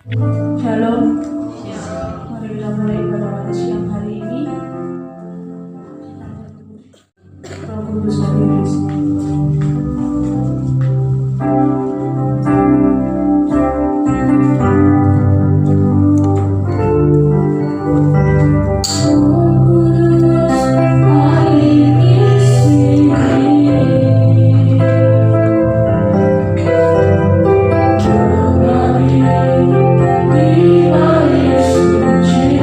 Shalom, mari kita mulai ibadah pada siang hari ini. Roh Kudus hadir di sini. Di balik suci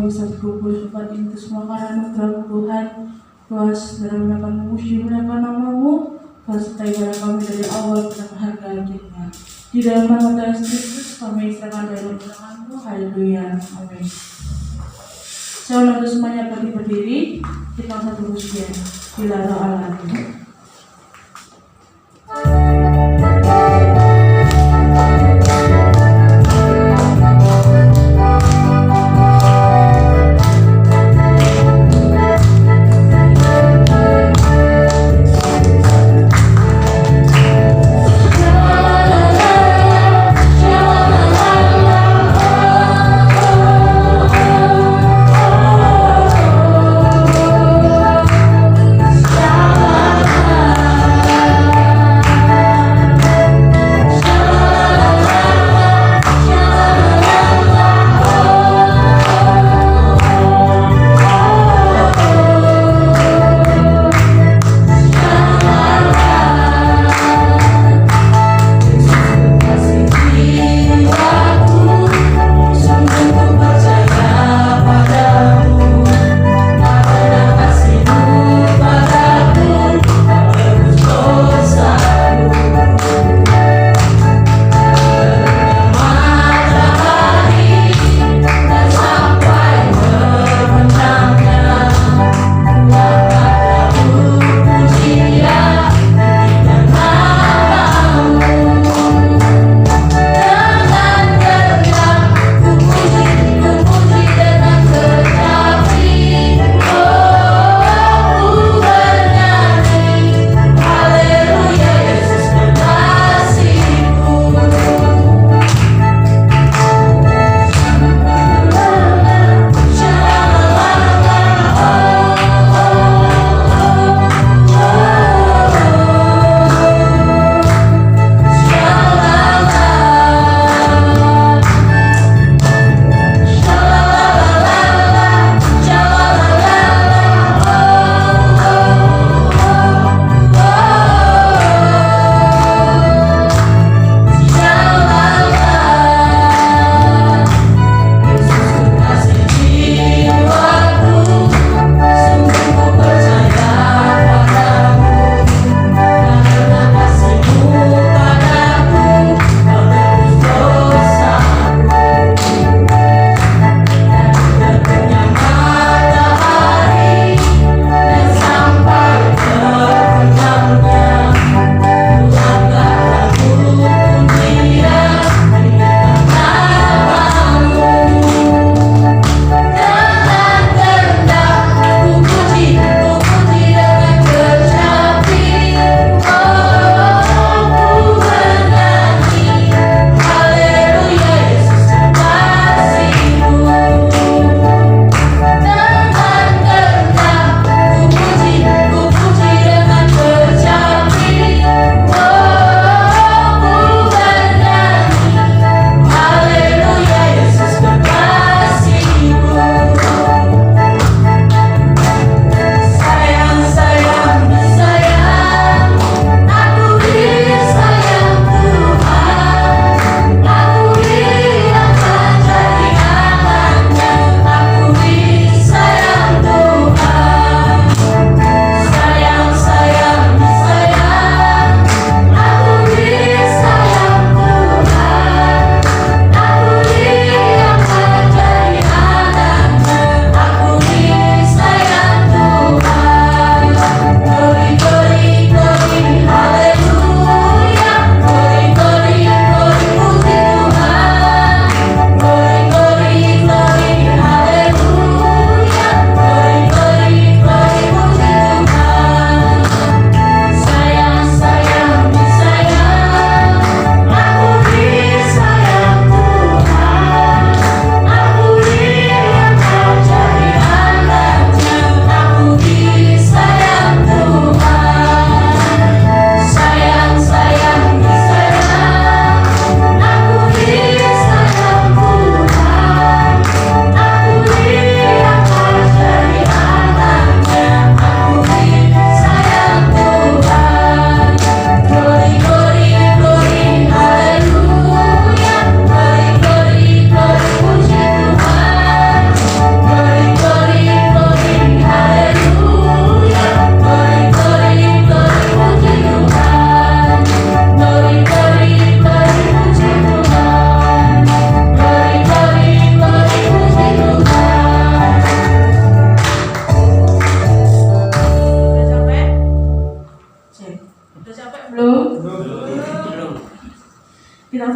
kami bisa berkumpul di tempat ini itu semua karena anugerah Tuhan. Tuhan saudara akan memuji muliakan namamu. Tuhan sertai ibadah kami dari awal sampai harga akhirnya. Di dalam nama Tuhan Yesus Kristus kami serahkan dalam tangan-Mu. Haleluya. Amin. Saya undang semuanya berdiri, kita satu usia. Bila roh Allah. Shalom.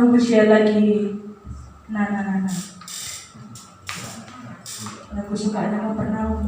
menunggu Sia lagi. Nah. Aku sukanya pernah.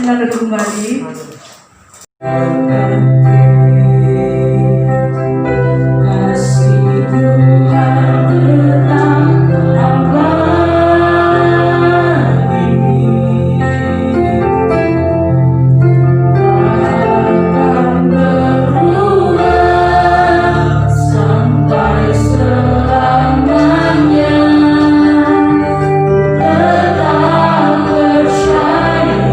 Silakan kembali. Kasih Tuhan tentang apa ini akan berulang sampai selamanya. Tetap percaya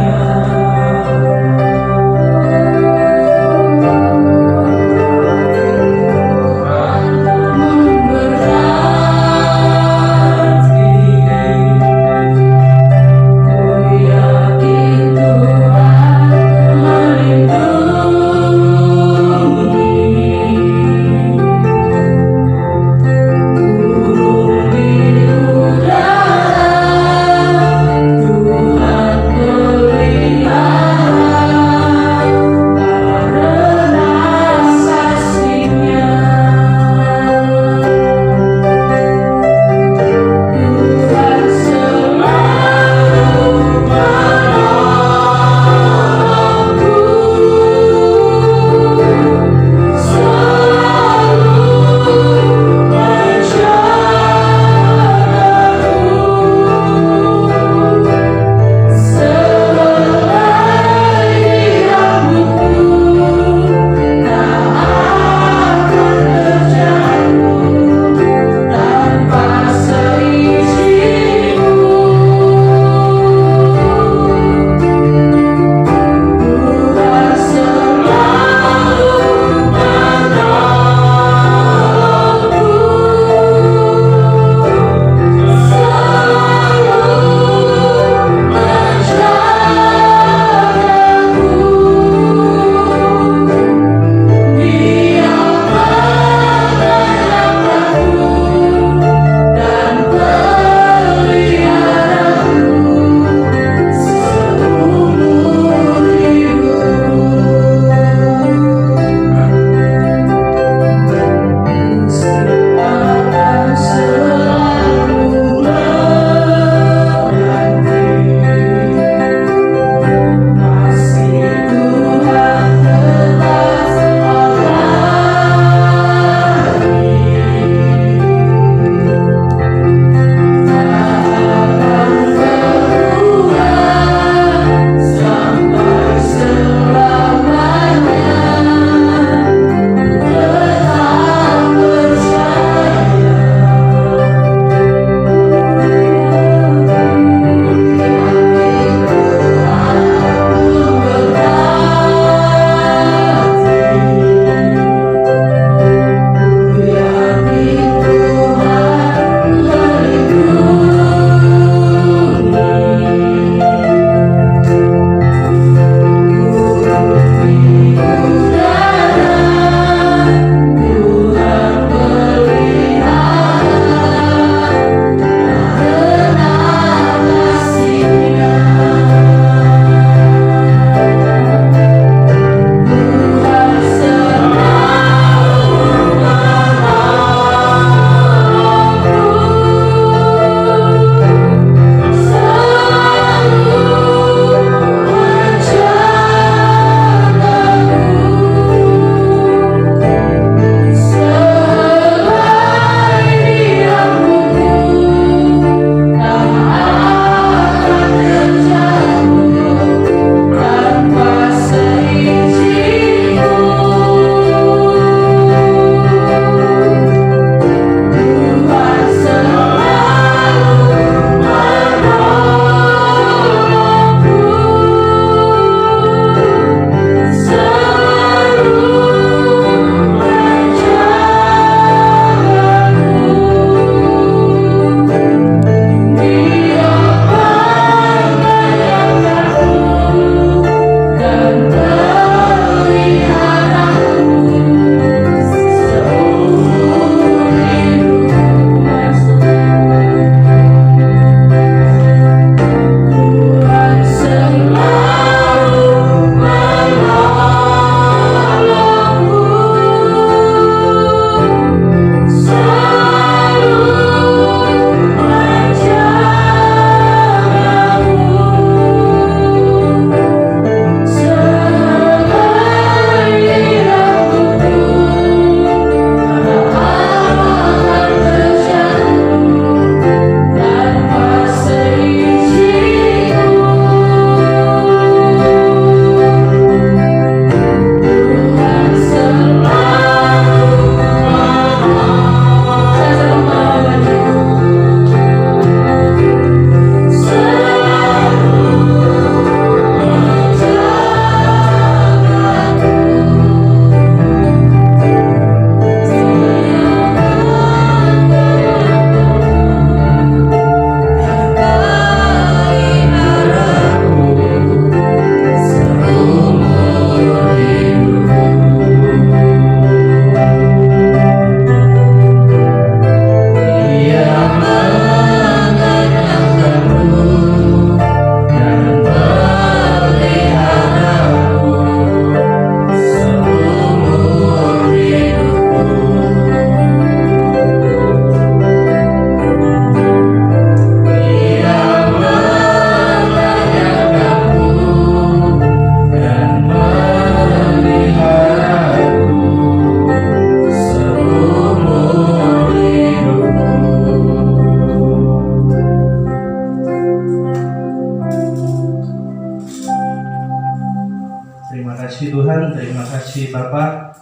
kasih Bapa,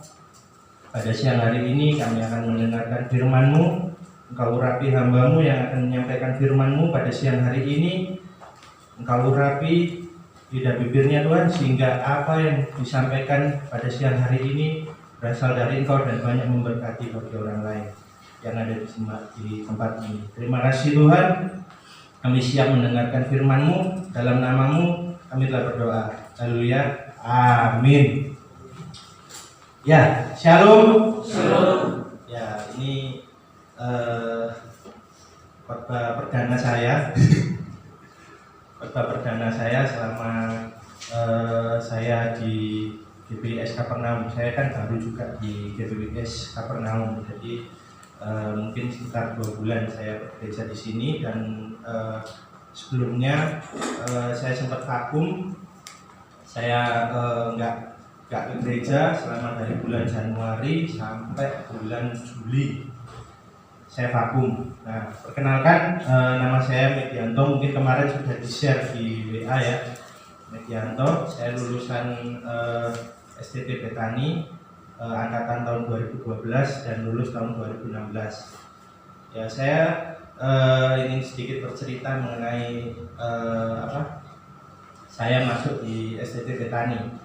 pada siang hari ini kami akan mendengarkan firman-Mu. Engkau urapi hamba-Mu yang akan menyampaikan firman-Mu pada siang hari ini. Engkau urapi lidah bibirnya Tuhan, sehingga apa yang disampaikan pada siang hari ini berasal dari Engkau dan banyak memberkati bagi orang lain yang ada di tempat ini. Terima kasih Tuhan, kami siap mendengarkan firman-Mu. Dalam nama-Mu kami telah berdoa. Haleluya. Amin. Ya, shalom. Shalom. Ya, ini khotbah perdana saya. Khotbah perdana saya selama saya di GBIS Kapernaum. Saya kan baru juga di GBIS Kapernaum, jadi mungkin sekitar 2 bulan saya bekerja di sini, dan sebelumnya saya sempat vakum. Saya nggak ke gereja selama dari bulan Januari sampai bulan Juli. Saya vakum. Nah, perkenalkan, nama saya Medianto. Mungkin kemarin sudah di-share di WA ya. Medianto. Saya lulusan STT Betani, angkatan tahun 2012 dan lulus tahun 2016. Ya, saya ingin sedikit bercerita mengenai saya masuk di STT Betani.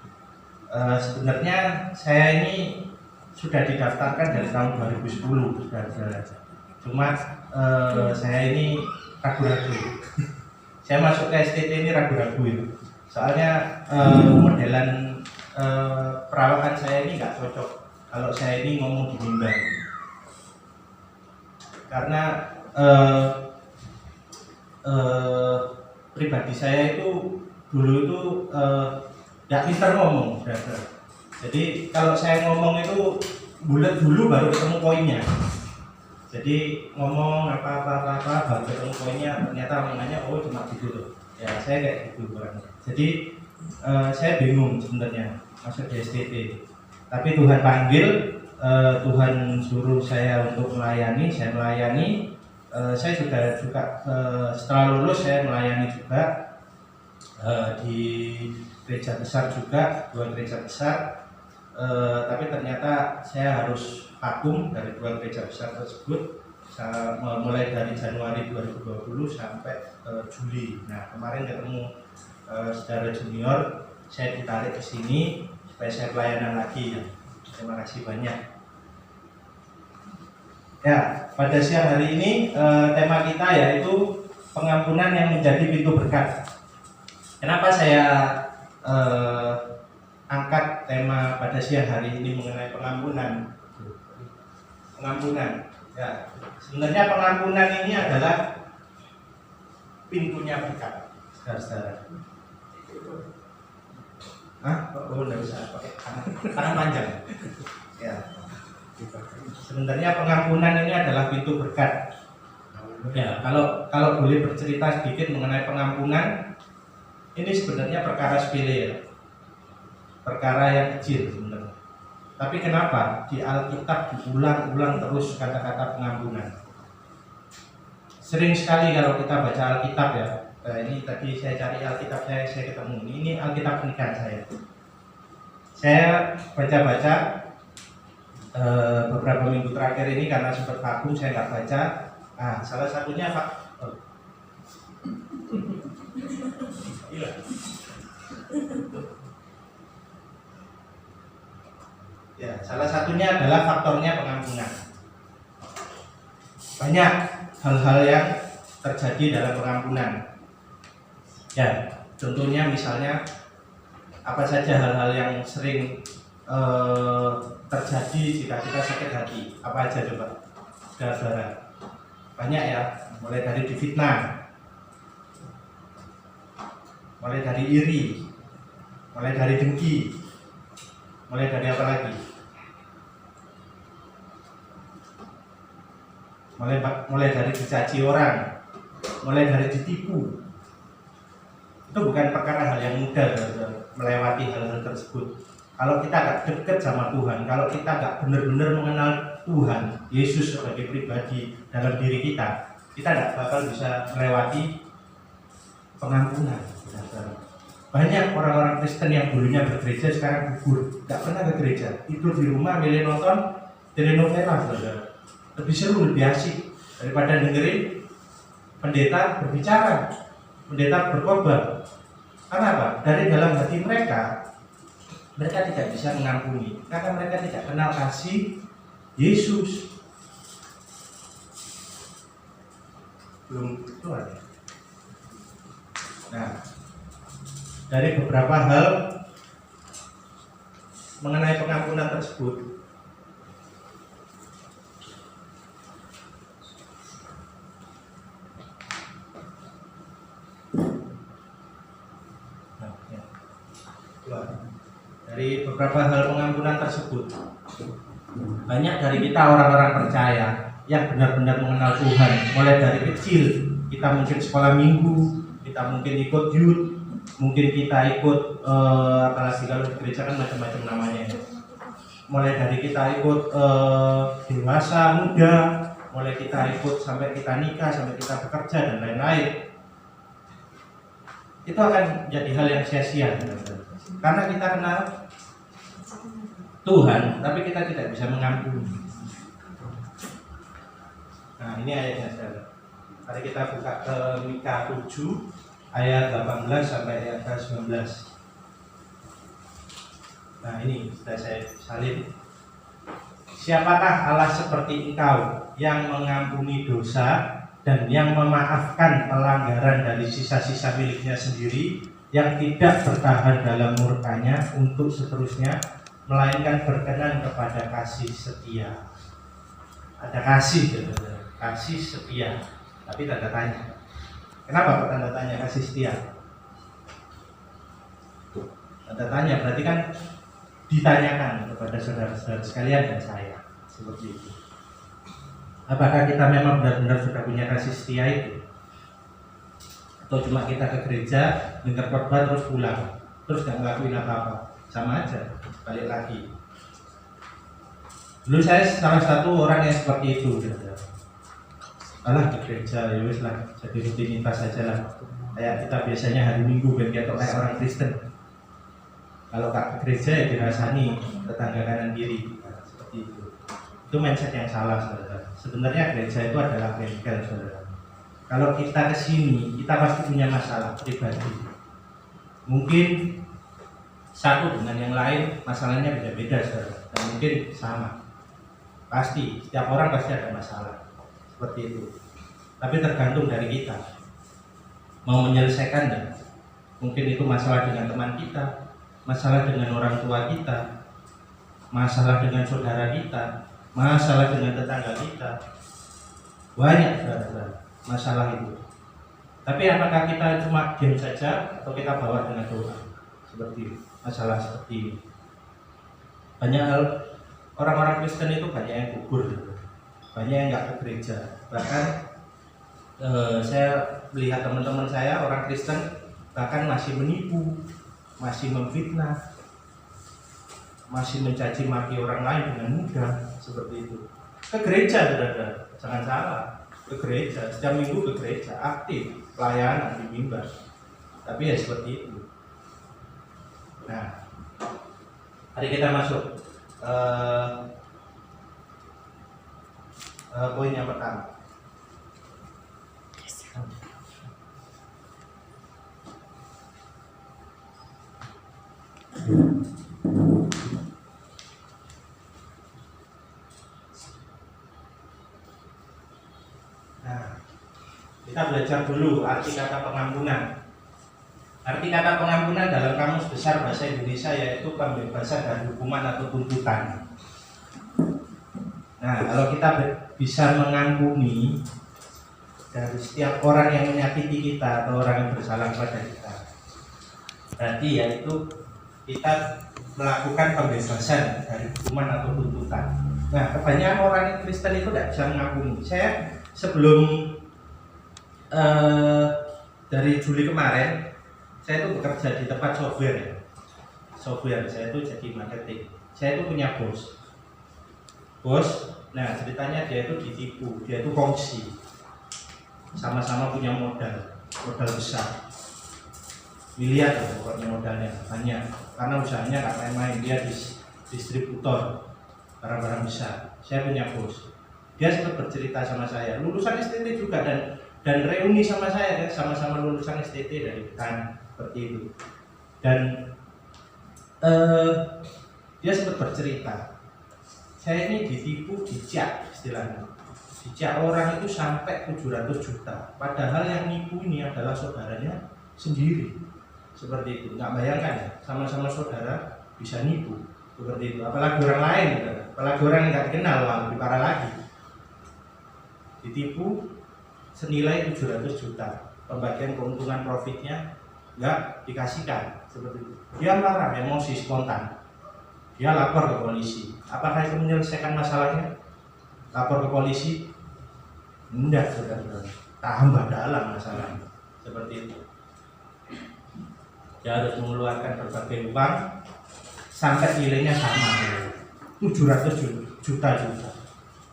Sebenarnya saya ini sudah didaftarkan dari tahun 2010, saudara. Cuma saya ini ragu-ragu. Saya masuk ke STT ini ragu-ragu ya. Soalnya modelan perawakan saya ini nggak cocok kalau saya ini ngomong di mimbar. Karena pribadi saya itu dulu itu nggak pintar ngomong, saudara. Jadi kalau saya ngomong itu bulat dulu baru ketemu poinnya. Jadi ngomong apa baru ketemu poinnya, ternyata omongannya oh cuma gitu loh. Ya saya kayak gitu orangnya. Jadi saya bingung sebenarnya masuk di STT. Tapi Tuhan panggil, Tuhan suruh saya untuk melayani, saya melayani. Saya juga setelah lulus saya melayani juga di gereja besar juga, 2 gereja besar. Tapi ternyata saya harus vakum dari 2 gereja besar tersebut mulai dari Januari 2020 sampai Juli. Nah, kemarin ketemu saudara junior, saya ditarik ke sini supaya saya pelayanan lagi ya. Terima kasih banyak. Ya, pada siang hari ini tema kita yaitu pengampunan yang menjadi pintu berkat. Kenapa saya angkat tema pada siang hari ini mengenai pengampunan? Pengampunan, ya. Sebenarnya pengampunan ini adalah pintunya berkat, saudara-saudara. Oh, enggak bisa pakai tangan panjang. Ya. Sebenarnya pengampunan ini adalah pintu berkat. Ya, kalau boleh bercerita sedikit mengenai pengampunan, ini sebenarnya perkara sepele ya. Perkara yang kecil sebenarnya. Tapi kenapa di Alkitab diulang-ulang terus kata-kata pengampunan? Sering sekali kalau kita baca Alkitab ya. Ini tadi saya cari Alkitab saya ketemu. Ini Alkitab pernikahan saya. Saya baca-baca beberapa minggu terakhir ini karena sempat vakum saya nggak baca. Nah, salah satunya ya, salah satunya adalah faktornya pengampunan. Banyak hal-hal yang terjadi dalam pengampunan. Ya, contohnya misalnya apa saja hal-hal yang sering terjadi jika kita sakit hati. Apa aja coba, saudara-saudara? Banyak ya, mulai dari difitnah, mulai dari iri, mulai dari dengki, mulai dari apa lagi? Mulai dari dicaci orang, mulai dari ditipu. Itu bukan perkara hal yang mudah melewati hal-hal tersebut. Kalau kita gak dekat sama Tuhan, kalau kita gak benar-benar mengenal Tuhan, Yesus sebagai pribadi dalam diri kita gak bakal bisa melewati pengampunan. Banyak orang-orang Kristen yang dulunya bergereja sekarang gugur, nggak pernah ke gereja, tidur di rumah, milih nonton telenovela, saudara. Lebih seru, lebih asik daripada dengerin pendeta berbicara, pendeta berkhotbah. Karena apa? Dari dalam hati mereka tidak bisa mengampuni, karena mereka tidak kenal kasih Yesus. Belum keluar ya? Nah, dari beberapa hal mengenai pengampunan tersebut, dari beberapa hal pengampunan tersebut, banyak dari kita orang-orang percaya yang benar-benar mengenal Tuhan. Mulai dari kecil, kita mungkin sekolah minggu, kita mungkin ikut youth, mungkin kita ikut apalagi kalau di gereja kan macam-macam namanya. Mulai dari kita ikut dewasa, muda, mulai kita ikut sampai kita nikah, sampai kita bekerja dan lain-lain. Itu akan jadi hal yang sia-sia, karena kita kenal Tuhan, tapi kita tidak bisa mengampuni. Nah, ini ayatnya, saudara. Mari kita buka ke Mika 7 ayat 18 sampai ayat 19. Nah, ini sudah saya salin. Siapakah Allah seperti engkau yang mengampuni dosa dan yang memaafkan pelanggaran dari sisa-sisa miliknya sendiri, yang tidak bertahan dalam murkanya untuk seterusnya, melainkan berkenan kepada kasih setia. Ada kasih, kasih setia, tapi tanda tanya. Kenapa tanda tanya kasih setia? Tanda tanya berarti kan ditanyakan kepada saudara-saudara sekalian dan saya, seperti itu. Apakah kita memang benar-benar sudah punya kasih setia itu? Atau cuma kita ke gereja, dengar khotbah terus pulang, terus nggak ngelakuin apa-apa? Sama aja, balik lagi. Dulu saya salah satu orang yang seperti itu, alah di gereja ya wis lah, jadi rutinitas saja lah. Kayak kita biasanya hari Minggu kayak orang Kristen. Kalau ke gereja ya dirasani tetangga kanan kiri, seperti itu. Itu mindset yang salah, saudara. Sebenarnya gereja itu adalah bengkel, saudara. Kalau kita kesini, kita pasti punya masalah pribadi. Mungkin satu dengan yang lain masalahnya beda-beda, saudara. Dan mungkin sama. Pasti, setiap orang pasti ada masalah. Seperti itu. Tapi tergantung dari kita. Mau menyelesaikannya. Mungkin itu masalah dengan teman kita, masalah dengan orang tua kita, masalah dengan saudara kita, masalah dengan tetangga kita. Banyak, saudara, masalah itu. Tapi apakah kita cuma diam saja atau kita bawa dengan doa? Seperti masalah seperti ini. Banyak hal, orang-orang Kristen itu banyak yang gugur, banyak yang nggak ke gereja. Bahkan saya melihat teman-teman saya orang Kristen bahkan masih menipu, masih memfitnah, masih mencaci maki orang lain dengan mudah, seperti itu. Ke gereja, saudara, jangan salah, ke gereja, setiap minggu ke gereja, aktif, pelayanan di mimbar. Tapi ya seperti itu. Nah, mari kita masuk poin yang pertama. Nah, kita belajar dulu arti kata pengampunan. Arti kata pengampunan dalam Kamus Besar Bahasa Indonesia yaitu pembebasan dari hukuman atau tuntutan. Nah, kalau kita bisa mengampuni dari setiap orang yang menyakiti kita atau orang yang bersalah kepada kita, berarti yaitu kita melakukan pembebasan dari hukuman atau tuntutan. Nah, kebanyakan orang Kristen itu tidak bisa mengampuni. Saya sebelum dari Juli kemarin, saya itu bekerja di tempat software. Saya itu jadi marketing. Saya itu punya bos. Nah ceritanya dia itu ditipu, dia itu kongsi. Sama-sama punya modal besar. miliar pokoknya modalnya banyak, karena usahanya nggak main-main, dia distributor barang-barang besar. Saya punya bos, dia sempat bercerita sama saya, lulusan STT juga, dan reuni sama saya kan, sama-sama lulusan STT dari petani seperti itu. Dan dia sempat bercerita, saya ini ditipu, dicak istilahnya, dicak orang itu sampai 700 juta, padahal yang nipu ini adalah saudaranya sendiri. Seperti itu, nggak bayangkan ya, sama-sama saudara bisa nipu seperti itu, apalagi orang lain, apalagi orang yang nggak dikenal, lebih parah lagi, ditipu senilai 700 juta, pembagian keuntungan profitnya nggak dikasihkan seperti itu. Dia marah, emosi, spontan, dia lapor ke polisi. Apakah itu menyelesaikan masalahnya? Lapor ke polisi? Enggak, saudara, tambah dalam masalahnya seperti itu. Dia harus mengeluarkan berbagai uang sampai nilainya sama 700 juta.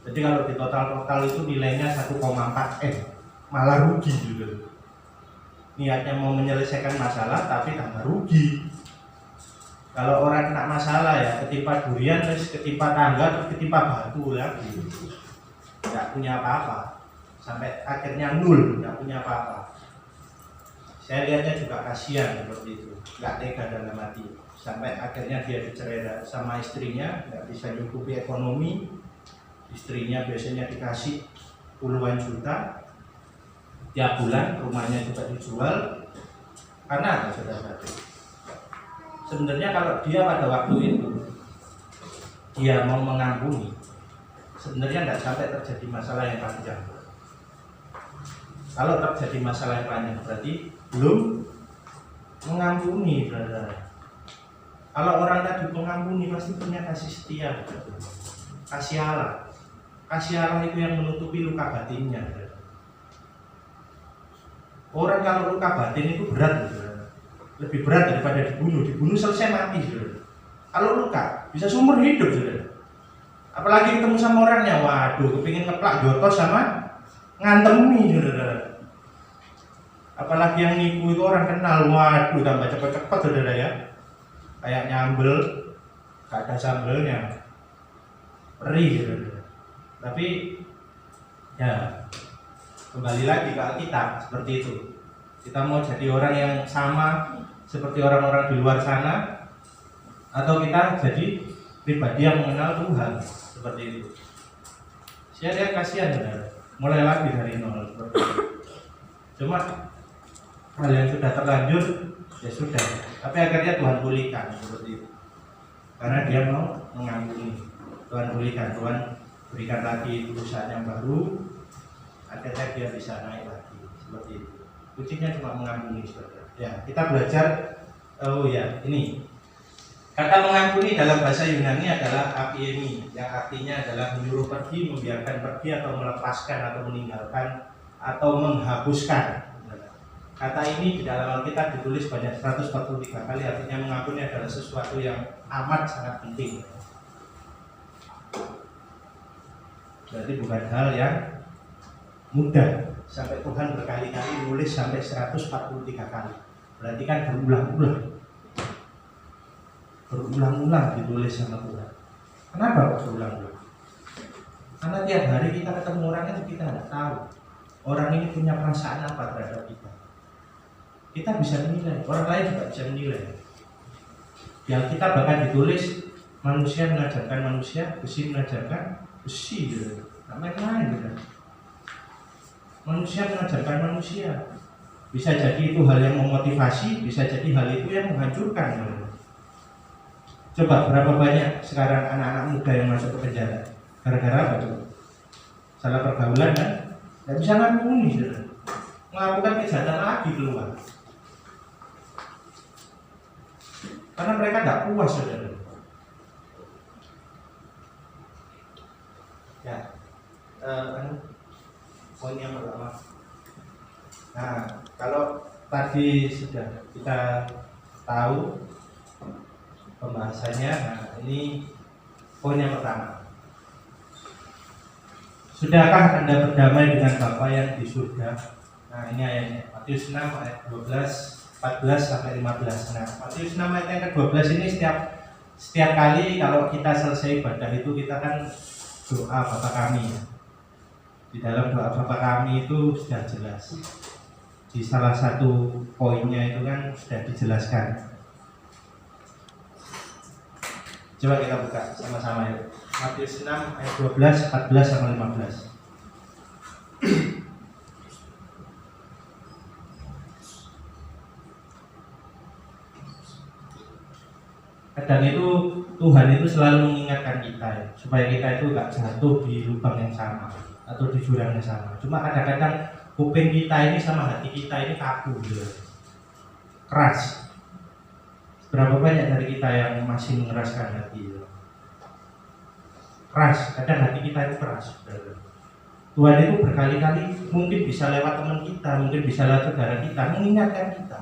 Jadi kalau di total itu nilainya 1,4 M, malah rugi gitu. Niatnya mau menyelesaikan masalah tapi tambah rugi. Kalau orang kena masalah ya ketimpa durian, terus ketimpa tangga, terus ketimpa batu lagi, nggak punya apa-apa, sampai akhirnya nul, nggak punya apa-apa. Saya lihatnya juga kasihan seperti itu, nggak tega dalam hati, sampai akhirnya dia dicerai sama istrinya, nggak bisa nyukupi ekonomi. Istrinya biasanya dikasih puluhan juta tiap bulan, rumahnya juga dijual. Karena apa, saudara? Sebenarnya kalau dia pada waktu itu dia mau mengampuni, sebenarnya nggak sampai terjadi masalah yang panjang. Kalau terjadi masalah yang panjang berarti belum mengampuni, saudara. Kalau orang tadi mengampuni pasti punya kasih setia, kasih Allah. Kasih Allah itu yang menutupi luka batinnya. Orang kalau luka batin itu berat, lebih berat daripada dibunuh selesai mati. Kalau luka bisa seumur hidup, apalagi ketemu sama orangnya, waduh, kepingin ngeplak jotos sama ngantemi, apalagi yang nipu itu orang kenal, waduh, tambah cepet-cepet, saudara ya, kayak nyambel gak ada sambelnya, perih, tapi ya kembali lagi ke Alkitab seperti itu. Kita mau jadi orang yang sama seperti orang-orang di luar sana, atau kita jadi pribadi yang mengenal Tuhan seperti itu. Saya lihat kasihan, saudara, mulai lagi dari nol seperti itu. Cuma hal yang sudah terlanjur ya sudah, tapi akhirnya Tuhan pulihkan seperti itu, karena dia mau mengampuni. Tuhan pulihkan, Tuhan berikan lagi perusahaan yang baru, akhirnya dia bisa naik lagi seperti itu. Kuncinya cuma mengampuni, saudara. Ya, kita belajar. Oh ya, ini kata mengampuni dalam bahasa Yunani adalah apiemi, yang artinya adalah menyuruh pergi, membiarkan pergi, atau melepaskan, atau meninggalkan, atau menghapuskan. Kata ini di dalam Alkitab ditulis banyak 143 kali, artinya mengampuni adalah sesuatu yang amat sangat penting. Berarti bukan hal yang mudah, sampai Tuhan berkali-kali nulis sampai 143 kali. Berarti kan berulang-ulang ditulis sama Tuhan. Kenapa kok berulang-ulang? Karena tiap hari kita ketemu orang itu kita tidak tahu orang ini punya perasaan apa terhadap kita. Kita bisa menilai, orang lain juga bisa menilai. Yang kita bahkan ditulis manusia mengajarkan manusia, besi mengajarkan besi, gitu. Main-main, gitu. Manusia mengajarkan manusia. Bisa jadi itu hal yang memotivasi, bisa jadi hal itu yang menghancurkan. Coba berapa banyak sekarang anak-anak muda yang masuk ke penjara gara-gara apa tuh? Salah pergaulan kan? Nggak bisa ngampuni, saudara. Melakukan kejahatan lagi keluar. Karena mereka nggak puas, saudara. Ya, poin yang pertama. Nah, kalau tadi sudah kita tahu pembahasannya, nah ini poin yang pertama. Sudahkah Anda berdamai dengan Bapa yang di surga? Nah, ini ayatnya Matius 6 ayat 12 14 sampai 15. Nah, Matius 6 ayat yang ke-12 ini setiap kali kalau kita selesai ibadah itu kita kan doa Bapa kami ya. Di dalam doa Bapa kami itu sudah jelas. Di salah satu poinnya itu kan sudah dijelaskan. Coba kita buka sama-sama ya. Matius 6 ayat 12, 14 sampai 15. Kadang itu Tuhan itu selalu mengingatkan kita ya, supaya kita itu gak jatuh di lubang yang sama atau di jurang yang sama. Cuma kadang-kadang kuping kita ini sama hati kita ini kaku gitu, keras. Berapa banyak dari kita yang masih mengeraskan hati gitu. Keras, kadang hati kita itu keras. Tuhan itu berkali-kali mungkin bisa lewat teman kita, mungkin bisa lewat saudara kita mengingatkan kita.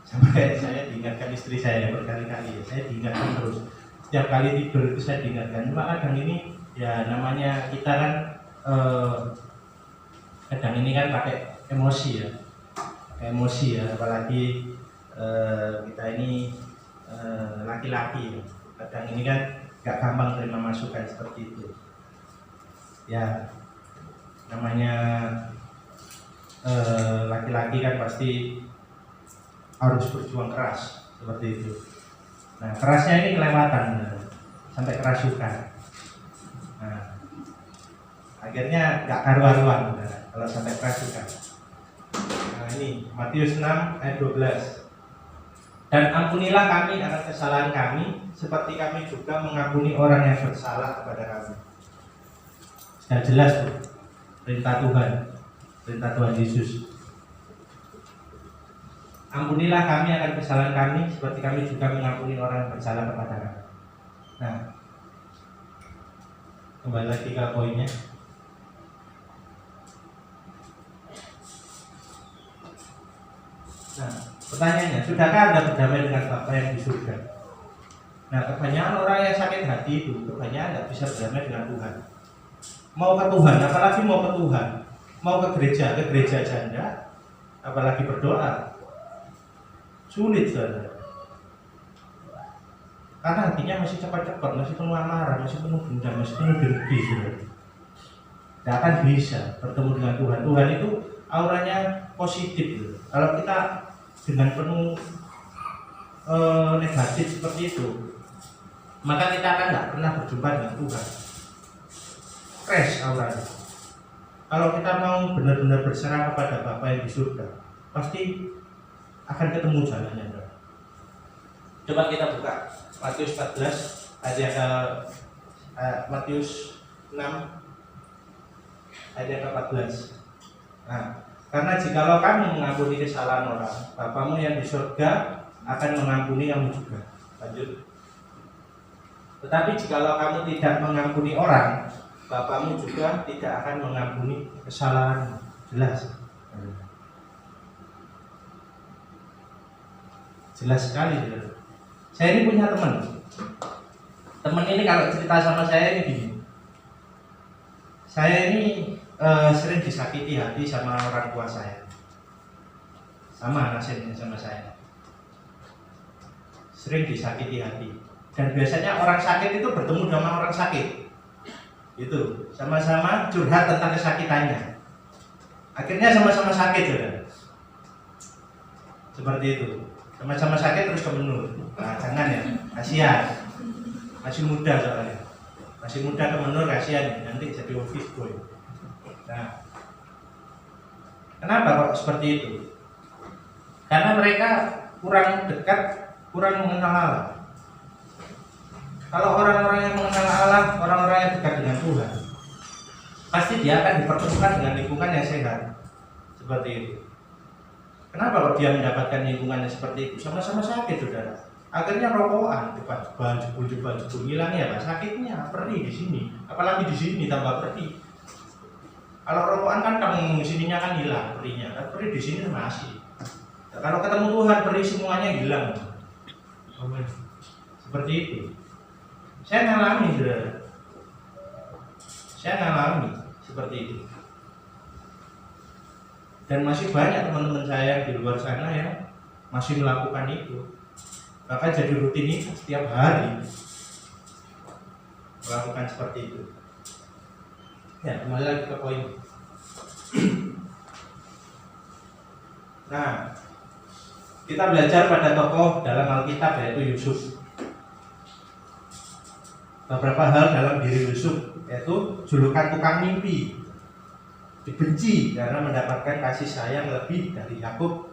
Sampai saya diingatkan istri saya berkali-kali ya, saya diingatkan terus. Setiap kali tidur itu saya diingatkan. Cuma kadang ini ya namanya kita kan kadang ini kan pakai emosi ya, apalagi kita ini laki-laki ya. Kadang ini kan gak gampang terima masukan seperti itu. Ya namanya laki-laki kan pasti harus berjuang keras seperti itu. Nah kerasnya ini kelewatan sampai kerasukan. Nah akhirnya nggak karu-karuan kalau sampai kerasukan. Nah ini Matius 6 ayat 12. Dan ampunilah kami akan kesalahan kami, seperti kami juga mengampuni orang yang bersalah kepada kami. Sudah jelas tuh perintah Tuhan Yesus. Ampunilah kami akan kesalahan kami, seperti kami juga mengampuni orang yang bersalah kepada kami. Nah, kembali lagi ke poinnya. Nah, pertanyaannya, sudahkah Anda berdamai dengan Bapa yang di surga? Nah, kebanyakan orang yang sakit hati itu, kebanyakan tidak bisa berdamai dengan Tuhan. Mau ke Tuhan, apalagi mau ke Tuhan, mau ke gereja janda, apalagi berdoa. Sulit saudara, karena hatinya masih cepat-cepat, masih penuh amarah, masih penuh dendam, masih penuh dengki saudara. Tidak akan bisa bertemu dengan Tuhan. Tuhan itu auranya positif gitu. Kalau kita dengan penuh negatif seperti itu, maka kita akan tidak pernah berjumpa dengan Tuhan. Crash auranya. Kalau kita mau benar-benar berserah kepada Bapa yang di surga, pasti akan ketemu jalannya. Coba kita buka Matius 14 ayat Matius 6 ayat ke-14. Nah, karena jikalau kamu mengampuni kesalahan orang, Bapamu yang di surga akan mengampuni kamu juga. Lanjut. Tetapi jikalau kamu tidak mengampuni orang, Bapamu juga tidak akan mengampuni kesalahan. Jelas. Jelas sekali. Saya ini punya teman ini kalau cerita sama saya ini gini. Saya ini sering disakiti hati sama orang tua saya, sama nasibnya sama saya. Sering disakiti hati. Dan biasanya orang sakit itu bertemu dengan orang sakit. Itu sama-sama curhat tentang kesakitannya. Akhirnya sama-sama sakit sudah. Seperti itu. Sama-sama sakit terus ke menur. Nah, jangan ya, kasihan. Masih muda soalnya. Masih muda ke menur kasihan, nanti jadi office boy. Nah, kenapa kok seperti itu? Karena mereka kurang dekat, kurang mengenal Allah. Kalau orang-orang yang mengenal Allah, orang-orang yang dekat dengan Tuhan, pasti dia akan dipertemukan dengan lingkungan yang sehat. Seperti itu. Kenapa kok dia mendapatkan lingkungannya seperti itu? Sama-sama sakit saudara. Akhirnya rokokan, jebul, hilang ya Pak, sakitnya, perih di sini. Apalagi di sini tambah perih. Kalau rokokan kan kamu sininya kan hilang perihnya, tapi perih di sini masih. Nah, kalau ketemu Tuhan perih semuanya hilang. Seperti itu. Saya ngalami saudara. Saya ngalami seperti itu. Dan masih banyak teman-teman saya di luar sana yang masih melakukan itu, bahkan jadi rutinitas setiap hari melakukan seperti itu. Ya, kembali lagi ke poin. Nah, kita belajar pada tokoh dalam Alkitab yaitu Yusuf. Beberapa hal dalam diri Yusuf, yaitu julukan tukang mimpi, dibenci karena mendapatkan kasih sayang lebih dari Yakub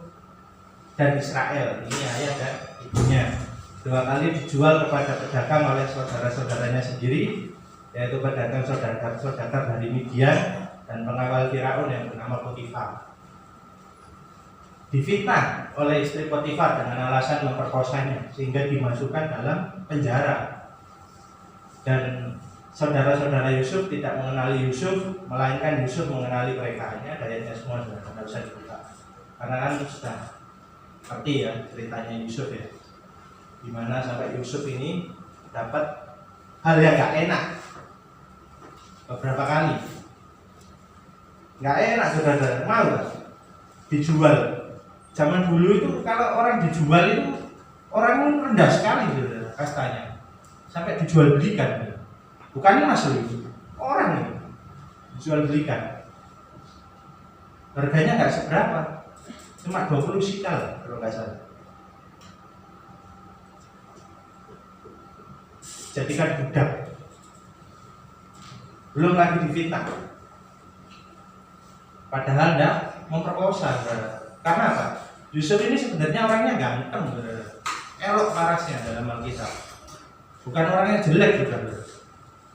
dan Israel. Ini ayah dan ibunya. 2 kali dijual kepada pedagang oleh saudara-saudaranya sendiri, yaitu pedagang saudara dari Midian dan pengawal Firaun yang bernama Potifar. Difitnah oleh istri Potifar dengan alasan memperkosanya sehingga dimasukkan dalam penjara. Dan saudara-saudara Yusuf tidak mengenali Yusuf, melainkan Yusuf mengenali mereka. Ini ada ayatnya semua, sudah tidak usah dibuka. Karena kan sudah ngerti ya ceritanya Yusuf ya, dimana sampai Yusuf ini dapat hal yang gak enak beberapa kali. Gak enak saudara, mau gak? Dijual. Zaman dulu itu kalau orang dijual itu orang rendah sekali saudara, kastanya. Sampai dijual belikan, bukannya masuk itu orang ini dijual belikan, harganya nggak seberapa, cuma 20 sikal kalau nggak salah. Jadikan budak, belum lagi difitnah, padahal nggak memperkosa, saudara. Karena apa? Yusuf ini sebenarnya orangnya ganteng, saudara, elok parasnya dalam Alkitab. Bukan orangnya jelek, saudara.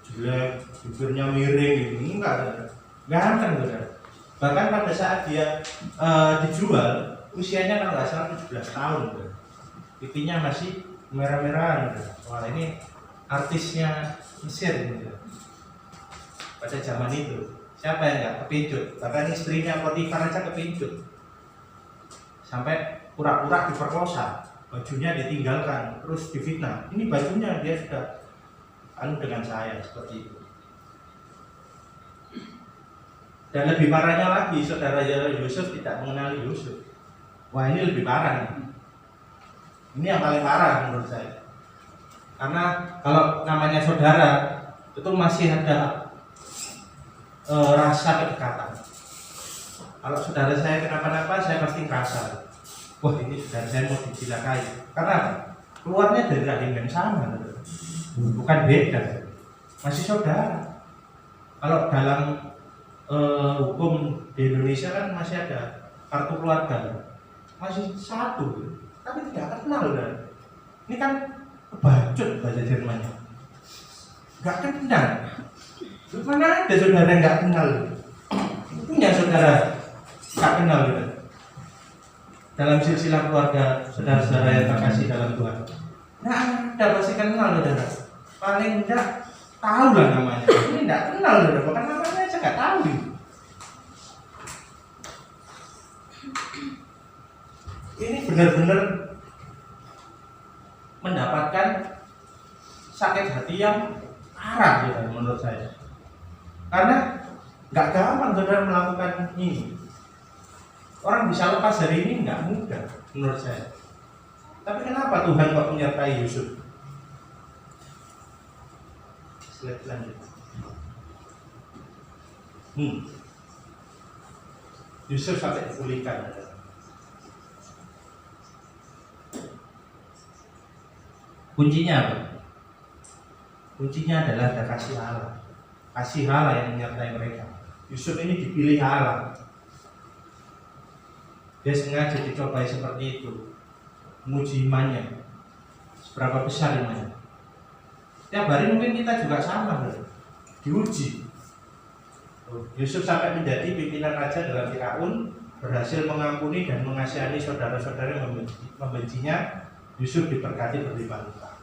Jelek, bibirnya miring gitu, enggak, ganteng, saudara. Bahkan pada saat dia dijual, usianya kalau nggak salah 17 tahun, saudara. Pipinya masih merah-merahan, saudara. Wah, ini artisnya Mesir, saudara. Pada zaman itu, siapa yang nggak kepincut? Bahkan istrinya Potifar aja kepincut, sampai pura-pura diperkosa. Bajunya ditinggalkan, terus difitnah. Ini bajunya dia sudah dengan saya seperti itu. Dan lebih parahnya lagi, saudara Yusuf tidak mengenali Yusuf. Wah, ini lebih parah nih. Ini yang paling parah menurut saya. Karena kalau namanya saudara itu masih ada rasa kedekatan. Kalau saudara saya kenapa-napa, saya pasti merasa, wah ini saudara saya mau dicelakai. Karena keluarnya dari rahim yang sama, bukan beda, masih saudara. Kalau dalam hukum di Indonesia kan masih ada kartu keluarga, masih satu, tapi tidak kenal. Ini kan kebacut bahasa Jermannya, nggak kenal. Mana ada saudara yang nggak kenal? Punya saudara nggak kenal gitu. Dalam silsilah keluarga saudara-saudara yang terkasih dalam Tuhan, nah ada pasti kenal saudara. Paling enggak tahu lah namanya. Ini enggak kenal saudara, bahkan namanya aja nggak tahu. Ini benar-benar mendapatkan sakit hati yang parah saudara menurut saya. Karena nggak gampang saudara melakukan ini. Orang bisa lepas dari ini nggak mudah menurut saya. Tapi kenapa Tuhan kok menyertai Yusuf? Slide selanjutnya. Yusuf sampai dipulihkan. Kuncinya apa? Kuncinya adalah ada kasih Allah. Kasih Allah yang menyertai mereka. Yusuf ini dipilih Allah. Dia sengaja dicobai seperti itu, menguji imannya, seberapa besar imannya. Tiap hari mungkin kita juga sama, diuji. Yusuf sampai menjadi pimpinan raja dalam Firaun, berhasil mengampuni dan mengasihani saudara-saudara yang membencinya. Yusuf diberkati berlimpah-limpah.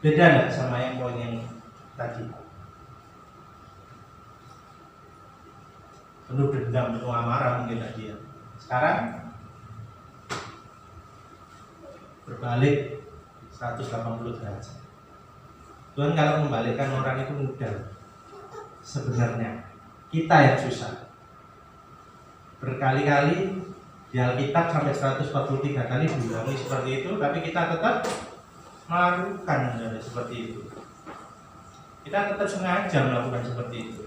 Beda nggak sama yang poin yang tadi? Penuh dendam, penuh amarah mungkin tadi ya. Sekarang berbalik 180 derajat. Tuhan kalau membalikkan orang itu mudah. Sebenarnya kita yang susah. berkali-kali di Alkitab sampai 143 kali diulangi seperti itu, tapi kita tetap melakukan seperti itu. Kita tetap sengaja melakukan seperti itu.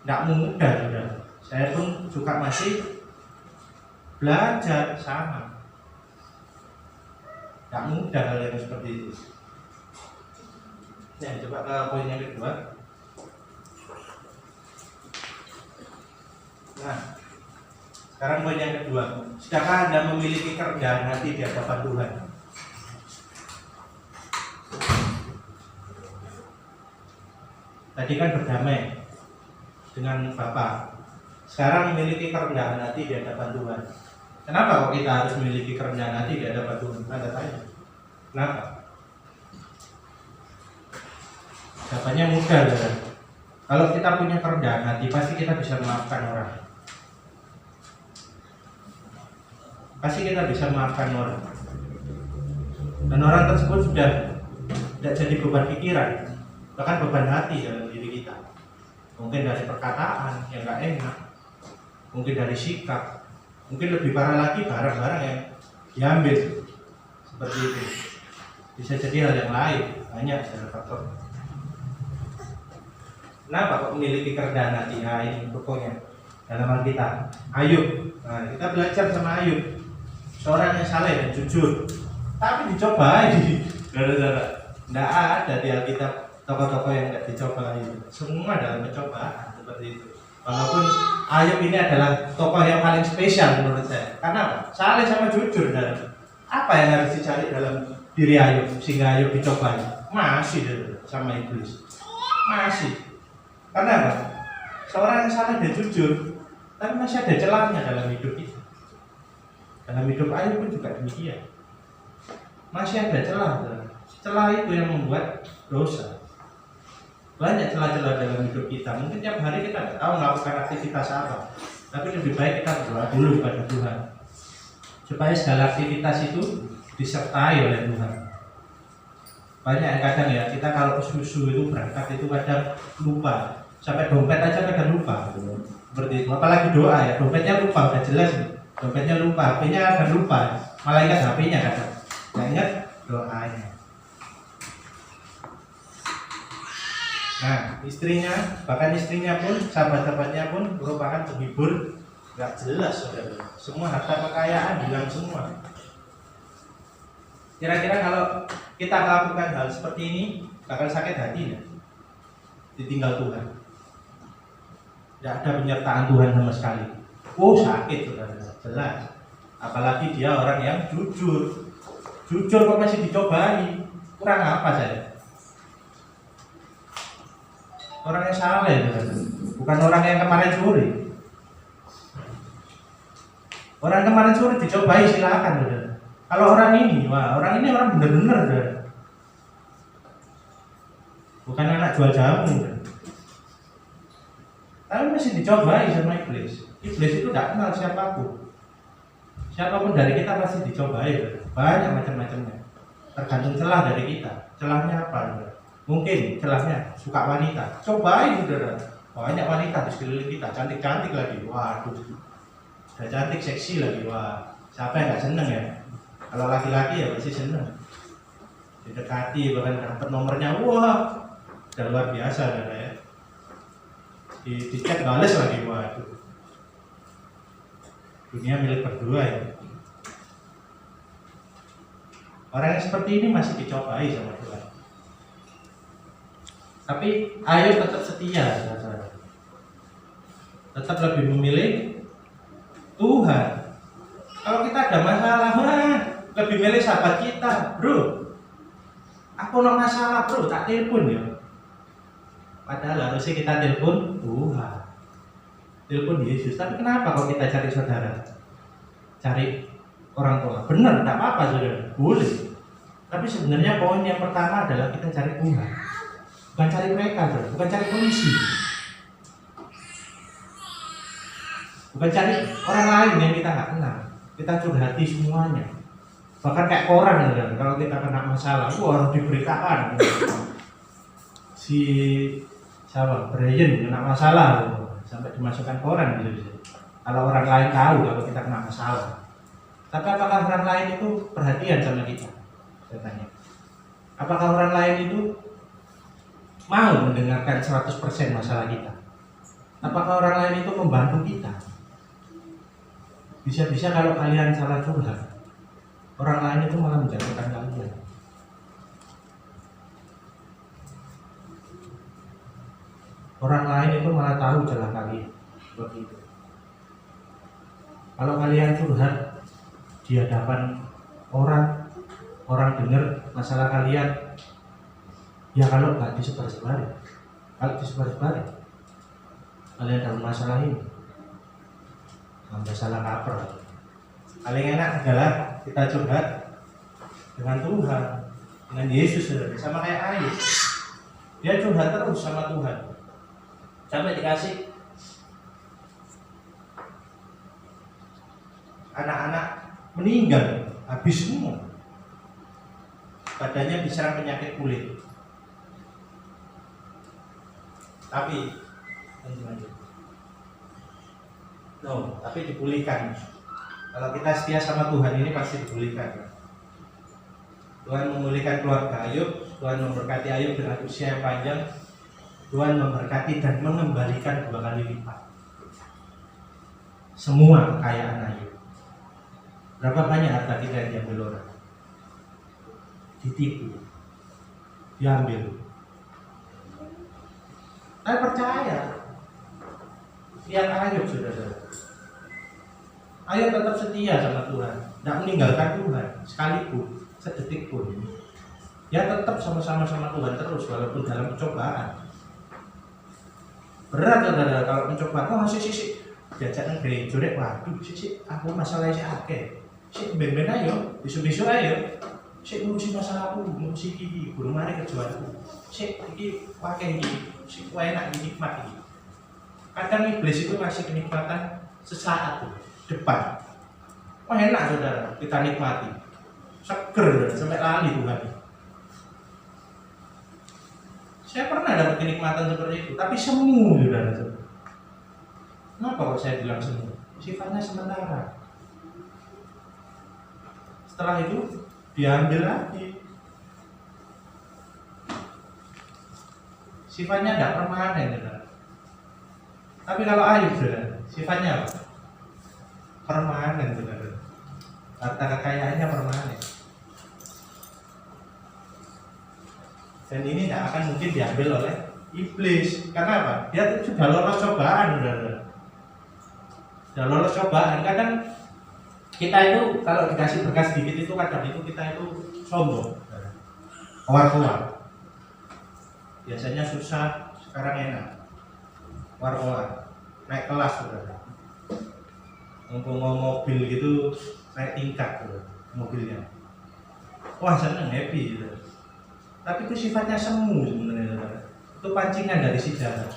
Tidak mudah, saudara. Saya pun juga masih belajar sama. Tidak mudah hal yang seperti itu. Ya, coba ke poin yang kedua. Nah, sekarang poin yang kedua. Sudahkah Anda memiliki kerendahan hati di hadapan Tuhan? Tadi kan berdamai dengan Bapa. Sekarang memiliki kerendahan hati di hadapan Tuhan. Kenapa kok kita harus memiliki kerendahan hati di hadapan Tuhan? Anda tanya. Kenapa? Jawabannya mudah, saudara. Kalau kita punya kerendahan hati, pasti kita bisa memaafkan orang. Pasti kita bisa memaafkan orang. Dan orang tersebut sudah tidak jadi beban pikiran, bahkan beban hati dalam diri kita. Mungkin dari perkataan yang gak enak, mungkin dari sikap, mungkin lebih parah lagi barang-barang yang diambil seperti itu. Bisa jadi hal yang lain, banyak faktor. Kenapa kok memiliki kerendahan hati? Nah, ini pokoknya dalam Alkitab. Ayub. Nah, kita belajar sama Ayub, seorang yang saleh dan jujur, tapi dicobai. Saudara-saudara, tidak ada di Alkitab tokoh-tokoh yang tidak dicobai. Semua dalam pencobaan seperti itu. Walaupun Ayub ini adalah tokoh yang paling spesial menurut saya. Karena apa? Saleh sama jujur. Dan apa yang harus dicari dalam diri Ayub sehingga Ayub dicobai? Masih sama iblis. Masih. Karena apa? Seorang yang saleh dan jujur, tapi masih ada celahnya dalam hidup kita. Dalam hidup Ayub pun juga demikian. Masih ada celah. Celah itu yang membuat dosa. Banyak celah-celah dalam hidup kita. Mungkin tiap hari kita tidak tahu melakukan aktivitas apa, tapi lebih baik kita berdoa dulu kepada Tuhan supaya segala aktivitas itu disertai oleh Tuhan. Banyak yang kadang ya, kita kalau ke susu itu berangkat itu kadang lupa. Sampai dompet aja kadang lupa. Seperti itu. Apalagi doa ya, dompetnya lupa, udah jelas. Dompetnya lupa, HP-nya akan lupa. Malah ingat HP-nya kadang. Nggak ingat doanya. Nah, istrinya, bahkan istrinya pun, sahabat-sahabatnya pun merupakan penghibur. Nggak jelas, saudara. Semua harta kekayaan hilang semua. Kira-kira kalau kita melakukan hal seperti ini, bakal sakit hati ya? Ditinggal Tuhan. Tidak ada penyertaan Tuhan sama sekali. Oh, sakit, saudara. Jelas. Apalagi dia orang yang jujur. Jujur kok masih dicobai. Kurang apa saya? Orang yang saleh, bukan orang yang kemarin sore. Orang kemarin sore dicobai silakan, saudara. Kalau orang ini, wah, orang ini orang benar-benar, bukan anak jual jamu, saudara. Tapi masih dicobai sama iblis. Iblis itu tidak kenal siapapun. Siapapun dari kita pasti dicobai, saudara. Banyak macam-macamnya. Tergantung celah dari kita. Celahnya apa, saudara? Mungkin celahnya suka wanita. Cobain, saudara. Banyak wanita di sekeliling kita, cantik-cantik lagi. Waduh, sudah cantik, seksi lagi. Wah, siapa yang nggak seneng ya? Kalau laki-laki ya pasti seneng. Didekati, bahkan dapat nomornya, wah, udah luar biasa, saudara ya. Di chat bales lagi, waduh. Dunia milik berdua ya. Orang yang seperti ini masih dicobai sama Tuhan. Tapi Ayub tetap setia, saudara. Tetap lebih memilih Tuhan. Kalau kita ada masalah, lebih milih sahabat kita, bro. Aku no masalah, bro, tak telepon ya. Padahal harusnya kita telepon Tuhan, telepon Yesus. Tapi kenapa kalau kita cari saudara, cari orang tua? Benar, tidak apa-apa, saudara, boleh. Tapi sebenarnya poin yang pertama adalah kita cari Tuhan. Bukan cari mereka, bro. Bukan cari polisi, bukan cari orang lain yang kita nggak kenal. Kita curhati semuanya, bahkan kayak koran, kan? Kalau kita kena masalah, harus diberitakan. Si siapa? Brian kena masalah, sampai dimasukkan koran gitu. Kalau orang lain tahu kalau kita kena masalah. Tapi apakah orang lain itu perhatian sama kita? Saya tanya. Apakah orang lain itu mau mendengarkan 100% masalah kita? Apakah orang lain itu membantu kita? Bisa-bisa kalau kalian salah curhat, orang lain itu malah menjatuhkan kalian. Orang lain itu malah tahu celah kalian. Seperti itu. Kalau kalian curhat di hadapan orang dengar masalah kalian, ya kalau nggak disebar-sebarin, kalau disebar-sebarin, kalian dalam masalah ini, sampai salah kaprah. Paling enak adalah kita curhat dengan Tuhan, dengan Yesus, sama kayak Ayub. Dia curhat terus sama Tuhan, sampai dikasih anak-anak meninggal, habis semua, badannya diserang penyakit kulit. Tapi tapi dipulihkan. Kalau kita setia sama Tuhan ini pasti dipulihkan. Tuhan memulihkan keluarga Ayub, Tuhan memberkati Ayub dengan usia yang panjang, Tuhan memberkati dan mengembalikan 2 kali lipat semua kekayaan Ayub. Berapa banyak harta kita yang diambil orang? Ditipu, diambil. Saya percaya, lihat Ayub, saudara. Ayub tetap setia sama Tuhan, tidak meninggalkan Tuhan sekalipun, sedetik pun. Dia tetap sama-sama Tuhan terus walaupun dalam pencobaan. Berat, saudara, kalau mencoba. Oh, sih diajak nang gereja rek, waduh, sih aku masalahnya sih akeh. Sik ben-ben ayo, isu-isu ayo. Sik ngurusi masalahku, ngurusi iki, guru mari kerjaanku. Sik iki pakai iki, sik enak iki, nikmat iki. Kadang iblis itu ngasih kenikmatan sesaat tuh, depan. Wah enak, saudara, kita nikmati. Seger, sampai lali Tuhan. Saya pernah dapat kenikmatan seperti itu, tapi semu, saudara. Kenapa kok saya bilang semu? Sifatnya sementara. Setelah itu diambil lagi. Sifatnya tidak permanen, saudara. Tapi kalau Ayub, saudara, sifatnya apa? Permanen, saudara. Harta kekayaannya permanen. Dan ini tidak akan mungkin diambil oleh iblis. Karena apa? Dia sudah lolos cobaan, saudara. Sudah lolos cobaan. Kadang kita itu kalau dikasih berkas sedikit itu kadang itu kita itu sombong, war-war. Biasanya susah, sekarang enak. War-war, naik kelas, saudara. Ngomong mobil gitu naik tingkat, saudara, mobilnya. Wah, seneng, happy, saudara. Tapi itu sifatnya semu sebenarnya, saudara. Itu pancingan dari sejarah.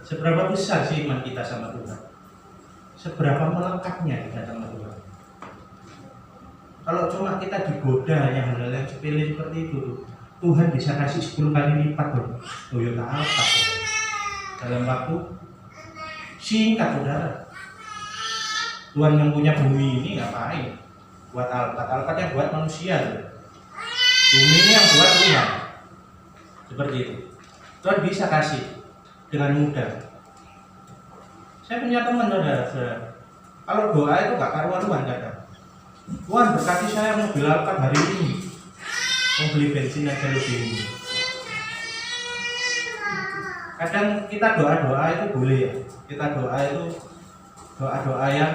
Seberapa besar sih iman kita sama Tuhan? Seberapa melekatnya kita sama Tuhan? Kalau cuma kita digoda hanya hal-hal yang sepele seperti itu, Tuhan bisa kasih 10 kali lipat loh. Toyota Alphard dalam waktu singkat, saudara. Tuhan yang punya bumi ini ngapain? Buat Alphard yang buat manusia loh. Bumi ini yang buat Tuhan. Seperti itu. Tuhan bisa kasih dengan mudah. Saya punya teman, saudara. Kalau doa itu gak karuan-karuan kadang. Tuhan berkati saya mobil Alphard hari ini, mau beli bensin aja lebih ini. Kadang kita doa-doa itu boleh ya. Kita doa itu doa-doa yang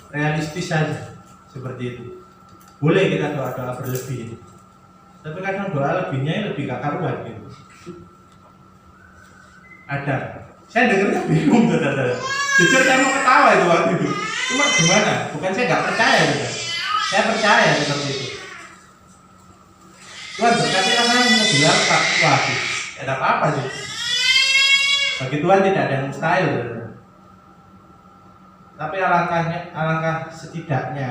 realistis saja, seperti itu. Boleh kita doa-doa berlebih. Tapi kadang doa lebihnya lebih gak karuan gitu. Ada. Saya dengarnya bingung, saudara. Jujur saya mau ketawa itu waktu itu. Cuma gimana? Bukan saya nggak percaya, saudara. Saya percaya seperti itu. Tuhan berkati saya mau bilang Pak, waduh, ada apa sih? Bagi Tuhan tidak ada yang mustahil, saudara. Tapi alangkah setidaknya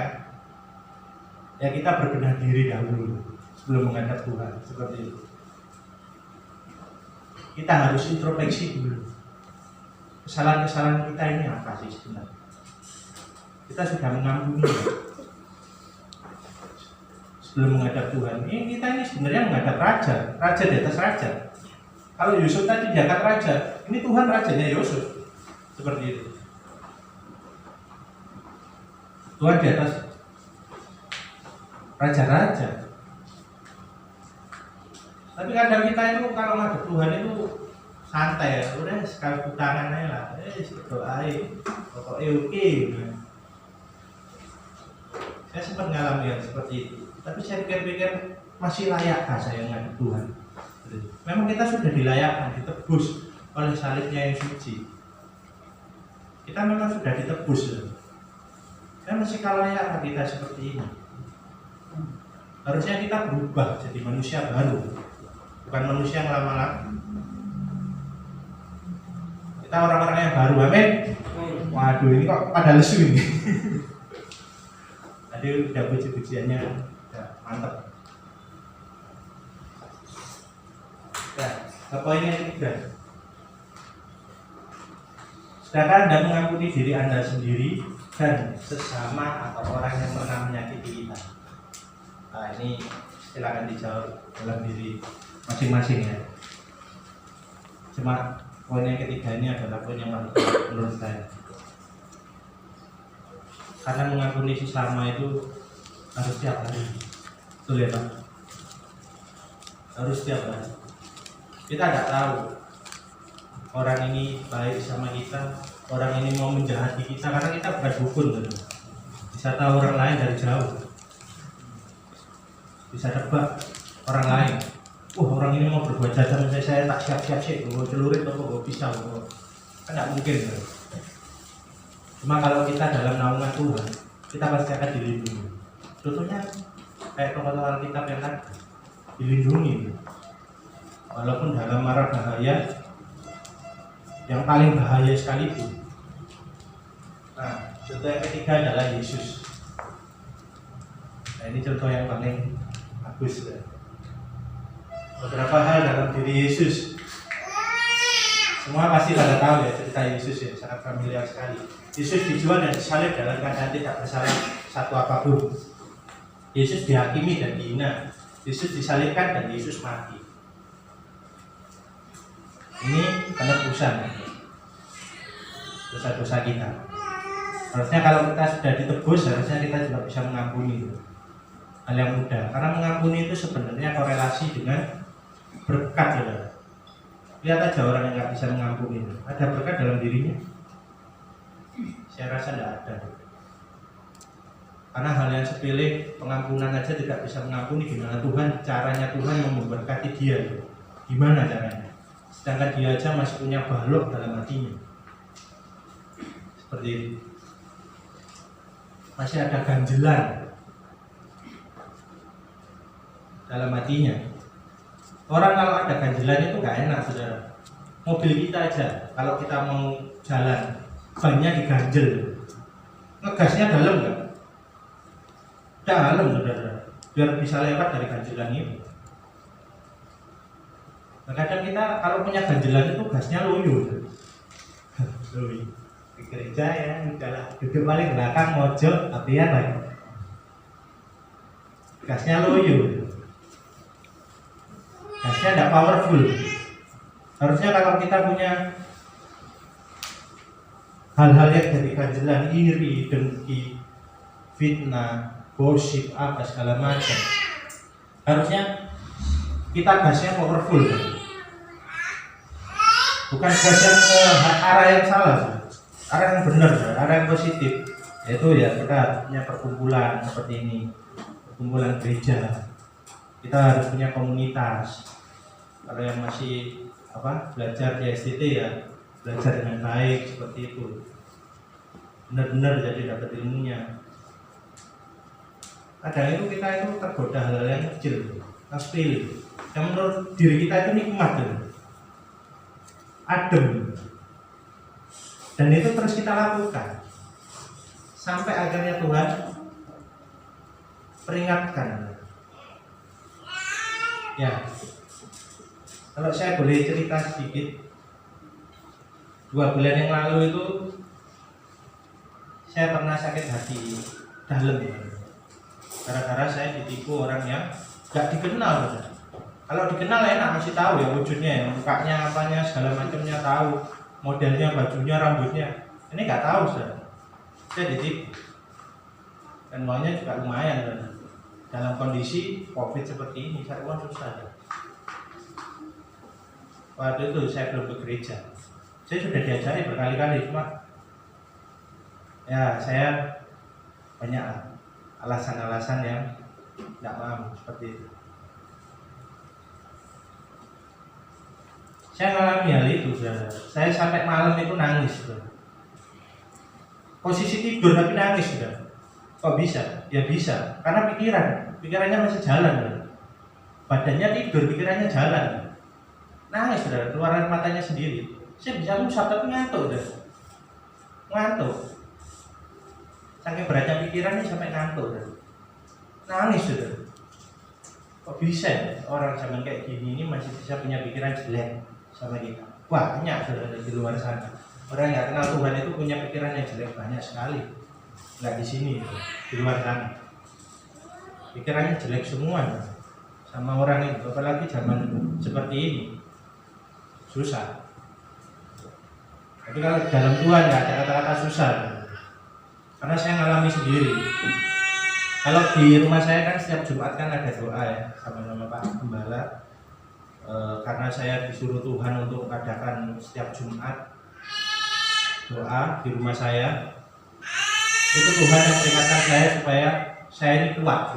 ya kita berbenah diri dahulu sebelum menghadap Tuhan, seperti itu. Kita harus introspeksi dulu. kesalahan-kesalahan kita ini apa sih sebenarnya? Kita sudah mengampuni sebelum menghadap Tuhan. Kita ini sebenarnya menghadap raja di atas raja. Kalau Yusuf tadi diangkat raja, ini Tuhan rajanya Yusuf. Seperti itu. Tuhan di atas raja-raja. Tapi kadang kita itu kalau menghadap Tuhan itu santai ya, udah sekali tangan aja lah, berdoa pokoknya oke. Saya sempat mengalami yang seperti itu, tapi saya pikir-pikir masih layakkah saya menghadap Tuhan? Memang kita sudah dilayakkan, ditebus oleh salibnya yang suci. Kita memang sudah ditebus ya. Kan masih layakkah kita seperti ini? Harusnya kita berubah jadi manusia baru, bukan manusia yang lama lagi. Kita orang-orang yang baru, amin. Waduh, ini kok pada lesu ini. Tadi udah puji-pujiannya udah mantap. Nah, ke poin yang ketiga. Sedangkan Anda mengampuni diri Anda sendiri dan sesama atau orang yang pernah menyakiti kita. Nah, ini silakan dijawab dalam diri masing-masing ya. Cuma poin yang ketiga ini adalah poin yang paling menurut saya. Karena mengampuni sesama itu harus setiap hari. Betul ya Pak? Harus setiap hari. Kita tidak tahu orang ini baik sama kita, orang ini mau menjahati kita, karena kita bukan dukun gitu. Bisa tahu orang lain dari jauh, bisa tebak orang lain. Orang ini mau berbuat jahat sama saya tak siap-siap sih, gue celurit atau gue pisau, kan tidak mungkin gitu. Cuma kalau kita dalam naungan Tuhan, kita pasti akan dilindungi. Contohnya kayak tokoh-tokoh Alkitab yang kan dilindungi. Walaupun dalam mara bahaya, yang paling bahaya sekalipun. Nah, contoh yang ketiga adalah Yesus. Nah, ini contoh yang paling bagus ya. Beberapa hal dalam diri Yesus, semua pasti pada tahu ya cerita Yesus ya, sangat familiar sekali. Yesus dijual dan disalib dalam keadaan tidak bersalah satu apapun. Yesus dihakimi dan dihina. Yesus disalibkan dan Yesus mati. Ini penebusan dosa-dosa kita. Harusnya kalau kita sudah ditebus, harusnya kita juga bisa mengampuni. Hal yang mudah, karena mengampuni itu sebenarnya korelasi dengan berkat ya. Lihat aja orang yang nggak bisa mengampuni, ada berkat dalam dirinya? Saya rasa tidak ada. Karena hal yang sepele, pengampunan aja tidak bisa mengampuni, gimana caranya Tuhan memberkati dia? Gimana caranya? Sedangkan dia aja masih punya balok dalam hatinya. Seperti itu. Masih ada ganjelan dalam hatinya. Orang kalau ada ganjelan itu gak enak, saudara. Mobil kita aja, kalau kita mau jalan, bannya diganjel, ngegasnya dalam nggak? Dalam, saudara. Biar bisa lewat dari ganjelan itu. Nah, kadang kita kalau punya ganjelan itu gasnya loyo. Loyo. Di gereja ya, udahlah. Duduk paling belakang, mojok, apian lagi. Gasnya loyo. Gasnya tidak powerful. Harusnya kalau kita punya hal-hal yang dari ganjelan, iri, dengki, fitnah, gosip, apa segala macam, harusnya kita gasnya powerful. Bukan gas yang ke arah yang salah, arah yang benar, arah yang positif. Yaitu ya kita punya perkumpulan seperti ini, perkumpulan gereja. Kita harus punya komunitas. Kalau yang masih belajar di STT ya belajar dengan baik seperti itu, benar-benar jadi dapat ilmunya. Kadang itu kita itu tergoda hal-hal yang kecil, yang sepele, yang menurut diri kita itu nikmat, adem, dan itu terus kita lakukan sampai akhirnya Tuhan peringatkan. Ya, kalau saya boleh cerita sedikit, 2 bulan yang lalu itu saya pernah sakit hati dalam ya. Gara-gara saya ditipu orang yang gak dikenal. Kalau dikenal enak masih tahu ya wujudnya, ya, mukanya, apanya, segala macamnya tahu, modelnya, bajunya, rambutnya. Ini nggak tahu saya ditipu. Dan uangnya juga lumayan kan. Dalam kondisi COVID seperti ini, saya uang susah. Waktu itu saya belum ke gereja. Saya sudah diajari berkali-kali, cuma ya saya banyak alasan-alasan yang tidak mau seperti itu. Saya mengalami hal itu, saya sampai malam itu nangis. Posisi tidur tapi nangis sudah. Kok bisa? Ya bisa, karena pikirannya masih jalan. Badannya tidur, pikirannya jalan. Nangis sudah, keluar air matanya sendiri. Saya bisa musab tapi ngantuk sudah. Ngantuk. Saking beratnya pikirannya sampai ngantuk sudah. Nangis sudah. Kok bisa ya? Orang zaman kayak gini ini masih bisa punya pikiran jelek sama kita. Banyak sudah di luar sana. Orang yang kenal Tuhan itu punya pikiran yang jelek banyak sekali. Nggak di sini, di luar sana. Pikirannya jelek semua sama orang itu. Apalagi zaman seperti ini susah. Tapi kalau dalam Tuhan nggak ada kata-kata susah. Karena saya ngalami sendiri. Kalau di rumah saya kan setiap Jumat kan ada doa ya sama Pak Gembala. Karena saya disuruh Tuhan untuk adakan setiap Jumat doa di rumah saya. Itu Tuhan yang peringatkan saya supaya saya ini kuat.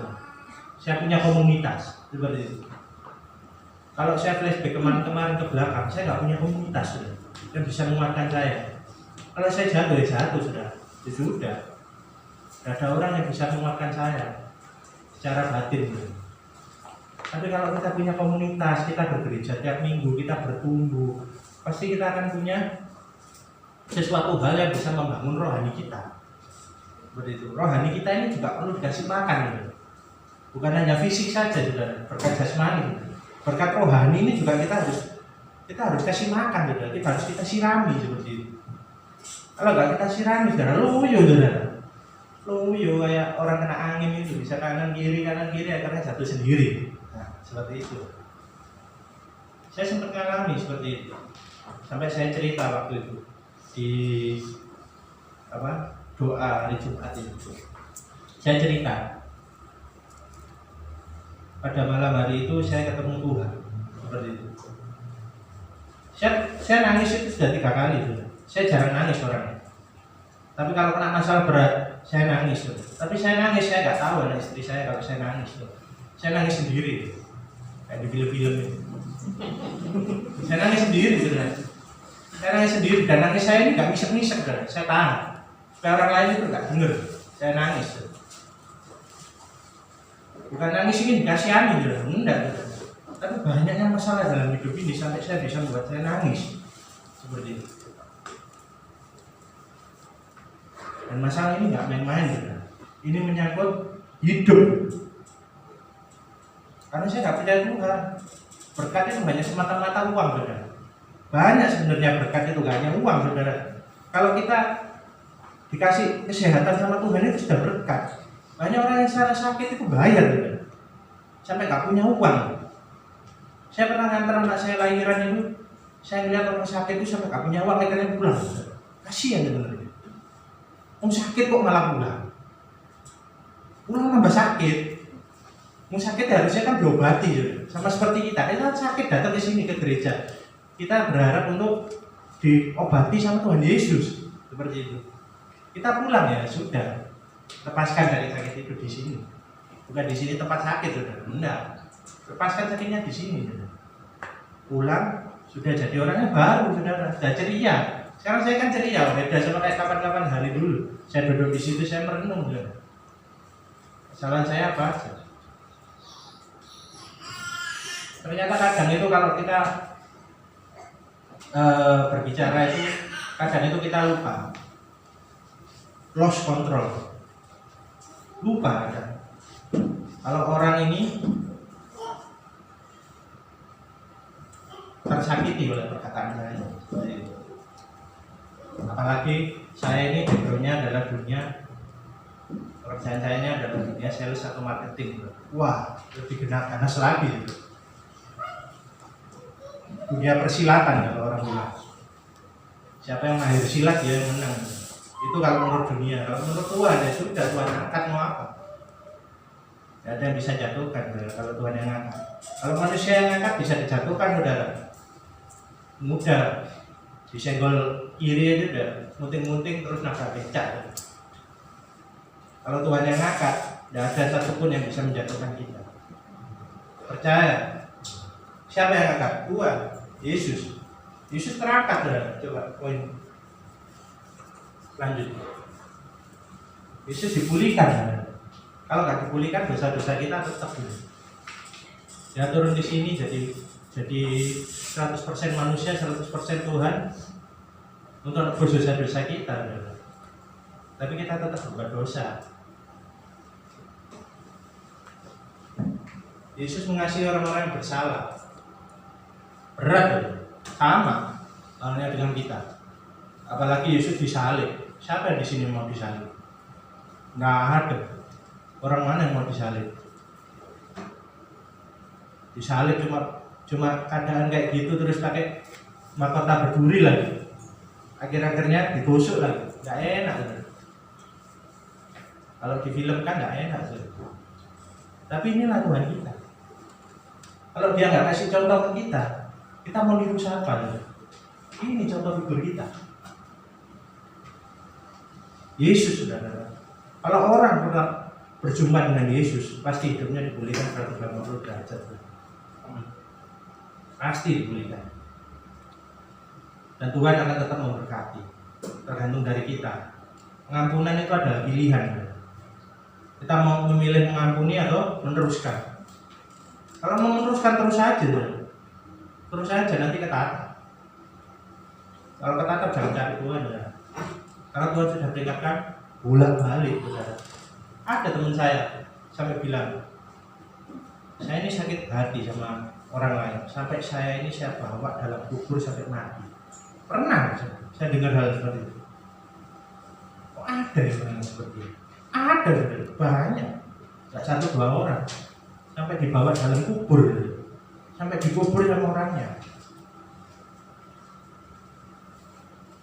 Saya punya komunitas seperti itu. Kalau saya flashback kemarin ke belakang, saya nggak punya komunitas yang bisa menguatkan saya. Kalau saya jatuh ya jatuh sudah. Tidak ada orang yang bisa menguatkan saya secara batin. Tapi kalau kita punya komunitas, kita bergereja tiap minggu, kita bertumbuh, pasti kita akan punya sesuatu hal yang bisa membangun rohani kita. Seperti itu. Rohani kita ini juga perlu dikasih makan. Bukan hanya fisik saja, saudara. Berkat jasmani, berkat rohani ini juga kita harus kasih makan, saudara. Kita harus kita sirami seperti itu. Kalau nggak kita sirami, saudara, loyo kayak orang kena angin itu, bisa kanan kiri akhirnya jatuh sendiri. Nah, seperti itu. Saya sempat mengalami seperti itu. Sampai saya cerita waktu itu di doa hari Jumat itu. Saya cerita. Pada malam hari itu saya ketemu Tuhan. Seperti itu. Saya nangis itu sudah 3 kali. Saya jarang nangis orangnya. Tapi kalau kena masalah berat, saya nangis. Tapi saya nangis, saya nggak tahu ada istri saya kalau saya nangis. Saya nangis sendiri. Kayak di film-film itu. Saya nangis sendiri. Saya nangis sendiri. Dan nangis saya ini nggak misek-misek. Saya tahan. Supaya orang lain itu nggak dengar. Saya nangis. Bukan nangis ingin dikasihani, enggak. Tapi banyaknya masalah dalam hidup ini sampai saya bisa membuat saya nangis seperti itu. Dan masalah ini nggak main-main, ini menyangkut hidup. Karena saya nggak percaya Tuhan. Berkat itu hanya semata-mata uang, saudara. Banyak sebenarnya berkat itu nggak hanya uang, saudara. Kalau kita dikasih kesehatan sama Tuhan itu sudah berkat. Banyak orang yang secara sakit itu bayar, saudara. Sampai nggak punya uang. Saya pernah ngantar anak saya lahiran itu, saya melihat orang sakit itu sampai nggak punya uang, akhirnya pulang. Kasihan sebenarnya. Sakit kok malah pulang nambah sakit. Sakit harusnya kan diobati, sama seperti kita. Kita sakit datang ke sini ke gereja, kita berharap untuk diobati sama Tuhan Yesus seperti itu. Kita pulang ya sudah, lepaskan dari sakit itu di sini. Bukan di sini tempat sakit, saudara. Enggak. Lepaskan sakitnya di sini. Pulang sudah jadi orangnya baru, saudara. Sudah ceria. Sekarang saya kan ceria, beda sama kayak kapan-kapan hari dulu. Saya duduk di situ, saya merenung. Kesalahan saya apa aja? Ternyata kadang itu kalau kita berbicara itu, kadang itu kita lupa. Lost control. Lupa kadang. Kalau orang ini tersakiti oleh perkataan saya, Apalagi saya ini backgroundnya adalah dunia, pekerjaan saya ini adalah dunia sales atau marketing. Wah, lebih ganas lagi itu. Dunia persilatan kalau orang bilang. Siapa yang mahir silat dia yang menang. Itu kalau menurut dunia. Kalau menurut Tuhan ya sudah, Tuhan angkat mau apa? Tidak ada yang bisa jatuhkan kalau Tuhan yang angkat. Kalau manusia yang angkat bisa dijatuhkan, saudara. Mudah. Disenggol kiri aja udah munting-munting terus nabrak becak. Kalau Tuhan yang ngangkat, tidak ada satupun yang bisa menjatuhkan kita. Percaya. Siapa yang ngangkat? Tuhan, Yesus. Yesus terangkat, saudara. Coba poin. Lanjut. Yesus dipulihkan, saudara. Kalau nggak dipulihkan, dosa-dosa kita tetap dulu. Dia turun di sini jadi 100% manusia, 100% Tuhan untuk nebus dosa-dosa kita. Tapi kita tetap berbuat dosa. Yesus mengasihi orang-orang yang bersalah. Berat, sama halnya dengan kita. Apalagi Yesus disalib. Siapa yang di sini mau disalib? Nggak ada. Orang mana yang mau disalib? Disalib cuma keadaan kayak gitu terus pakai mahkota berduri lagi. Akhir-akhirnya digosok lagi. Nggak enak. Kalau di film kan nggak enak. Tapi inilah Tuhan kita. Kalau dia nggak kasih contoh ke kita mau niru siapa? Ini contoh figur kita. Yesus, saudara. Kalau orang pernah berjumpa dengan Yesus, pasti hidupnya dipulihkan 180 derajat. Pasti dipulihkan. Dan Tuhan akan tetap memberkati. Tergantung dari kita. Pengampunan itu adalah pilihan. Kita mau memilih mengampuni atau meneruskan. Kalau mau meneruskan terus saja nanti ketatap. Kalau ketatap jangan cari Tuhan, ya. Karena Tuhan sudah peringatkan bolak-balik, saudara. Ada teman saya sampai bilang, saya ini sakit hati sama orang lain, sampai saya bawa dalam kubur sampai mati. Pernah saya dengar hal seperti itu. Kok ada yang seperti itu? Ada, saudara. Banyak. Tidak satu dua orang. Sampai dibawa dalam kubur, sampai dikubur sama orangnya.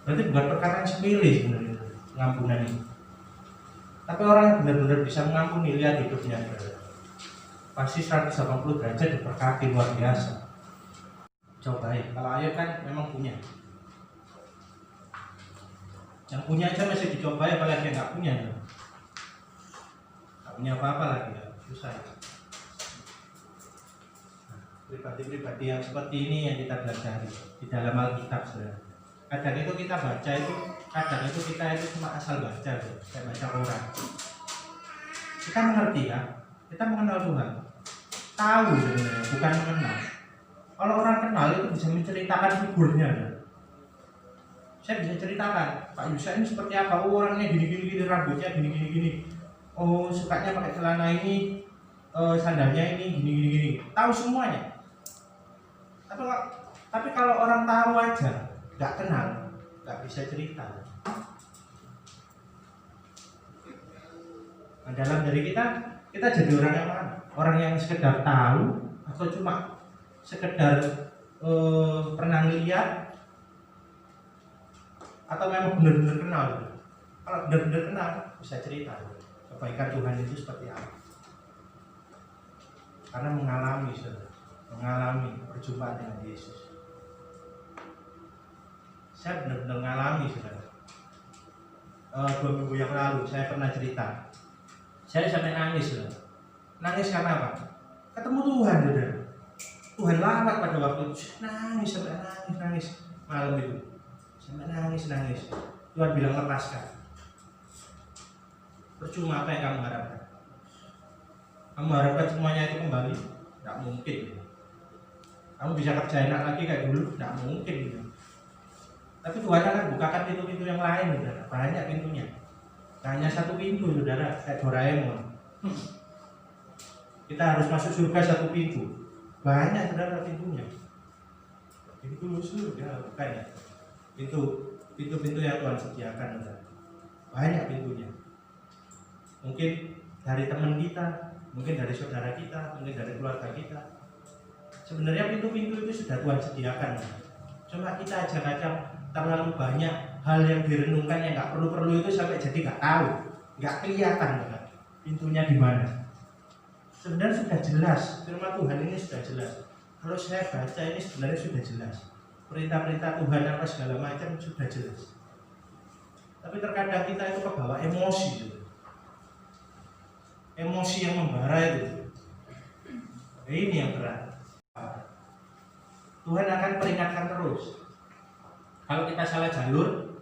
Berarti bukan perkara yang sepele sebenarnya pengampunan ini. Tapi orang yang benar-benar bisa mengampuni, lihat hidupnya, pasti 180 derajat diberkati luar biasa. Cobain. Kalau Ayub kan memang punya. Yang punya aja masih dicobai, apalagi yang nggak punya. Nggak punya apa-apa lagi, ya. Susah. Pribadi-pribadi yang seperti ini yang kita pelajari di dalam Alkitab, saudara. Kadang itu kita baca kita itu cuma asal baca, kayak baca orang. Kita mengerti ya, kita mengenal Tuhan, tahu sebenarnya, bukan mengenal. Kalau orang kenal itu bisa menceritakan figurnya. Saya bisa ceritakan, Pak Yusa ini seperti apa, orangnya gini, rambutnya gini. Oh, sukanya pakai celana ini, sandalnya ini gini. Tahu semuanya. Tapi kalau orang tahu aja, nggak kenal, nggak bisa cerita. Nah, dalam diri kita jadi orang yang mana? Orang yang sekedar tahu atau cuma sekedar pernah lihat, atau memang benar-benar kenal? Kalau benar-benar kenal, bisa cerita kebaikan Tuhan itu seperti apa. Karena mengalami perjumpaan dengan Yesus. Saya benar-benar mengalami, saudara. 2 minggu yang lalu saya pernah cerita. Saya sampai nangis, saudara. Nangis karena apa? Ketemu Tuhan, saudara. Tuhan lawat pada waktu itu. Sampai nangis malam itu. Sampai nangis. Tuhan bilang lepaskan. Percuma apa yang kamu harapkan? Kamu harapkan semuanya itu kembali? Tidak mungkin. Kamu bisa kerja enak lagi kayak dulu? Tidak mungkin. Tapi Tuhan akan bukakan pintu-pintu yang lain, saudara. Banyak pintunya. Hanya satu pintu, saudara, kayak Doraemon. Kita harus masuk surga satu pintu. Banyak, saudara, pintunya. Pintu surga, bukan ya? pintu yang Tuhan sediakan, saudara. Banyak pintunya. Mungkin dari teman kita, mungkin dari saudara kita, mungkin dari keluarga kita. Sebenarnya pintu-pintu itu sudah Tuhan sediakan. Cuma kita aja kadang terlalu banyak hal yang direnungkan yang nggak perlu-perlu itu sampai jadi nggak tahu, nggak kelihatan kan pintunya di mana. Sebenarnya sudah jelas, firman Tuhan ini sudah jelas. Kalau saya baca ini sebenarnya sudah jelas. Perintah-perintah Tuhan apa segala macam sudah jelas. Tapi terkadang kita itu kebawa emosi gitu. Emosi yang membara itu. Ini yang berat. Tuhan akan peringatkan terus. Kalau kita salah jalur,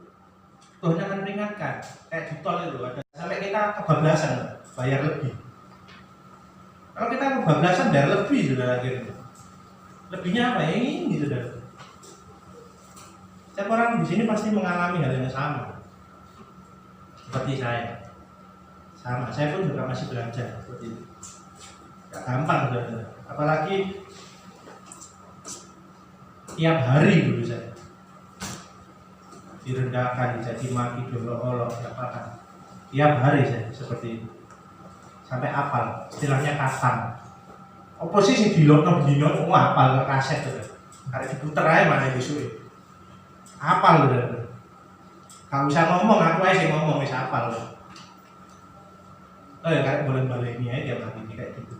Tuhan akan peringatkan. Kayak di tol itu ada. Sampai kita kebablasan, bayar lebih. Kalau kita kebablasan bayar lebih sudah akhirnya. Lebihnya apa? Ini sudah. Setiap orang di sini pasti mengalami hal yang sama. Seperti saya. Sama, saya pun juga masih belajar seperti itu. Gak gampang saudara. Apalagi tiap hari dulu saya direndahkan, dicaci maki, diolok-olok, diapakan. Tiap hari saya seperti itu. Sampai apal, istilahnya katam. Oposisi di lono dino, apal ke kaset saudara. Karena diputer aja mana besok. Apal saudara. Gak usah ngomong, aku aja sih ngomong, bisa apal. Oh ya kayak boleh-boleh ini aja tiap hari kayak gitu.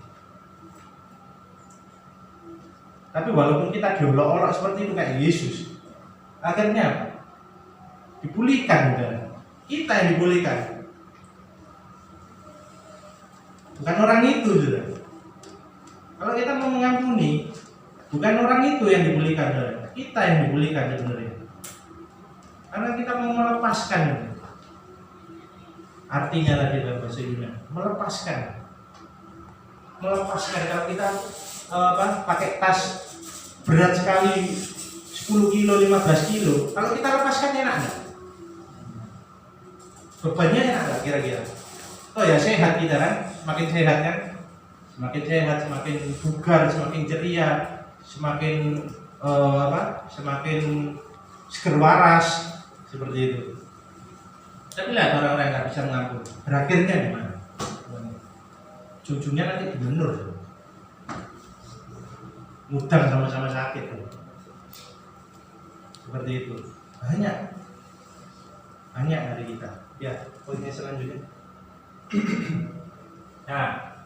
Tapi walaupun kita diolok-olok seperti itu kayak Yesus, akhirnya apa? Dipulihkan, saudara. Kita yang dipulihkan, bukan orang itu, saudara. Kalau kita mau mengampuni, bukan orang itu yang dipulihkan, saudara. Kita yang dipulihkan sebenarnya. Karena kita mau melepaskan. Artinya tadi dalam bahasa Yunani, melepaskan. Melepaskan kalau kita pakai tas berat sekali 10 kilo, 15 kilo, kalau kita lepaskan enak nggak? Bebannya enak nggak kira-kira? Oh ya sehat kita kan, semakin sehat kan, semakin sehat, semakin bugar, semakin ceria, semakin semakin seger waras, seperti itu. Tapi lihat orang-orang yang nggak bisa mengampuni, berakhirnya di mana? Ujungnya nanti dibenur, mudang sama-sama sakit, seperti itu. Banyak dari kita. Ya, poinnya selanjutnya. Nah,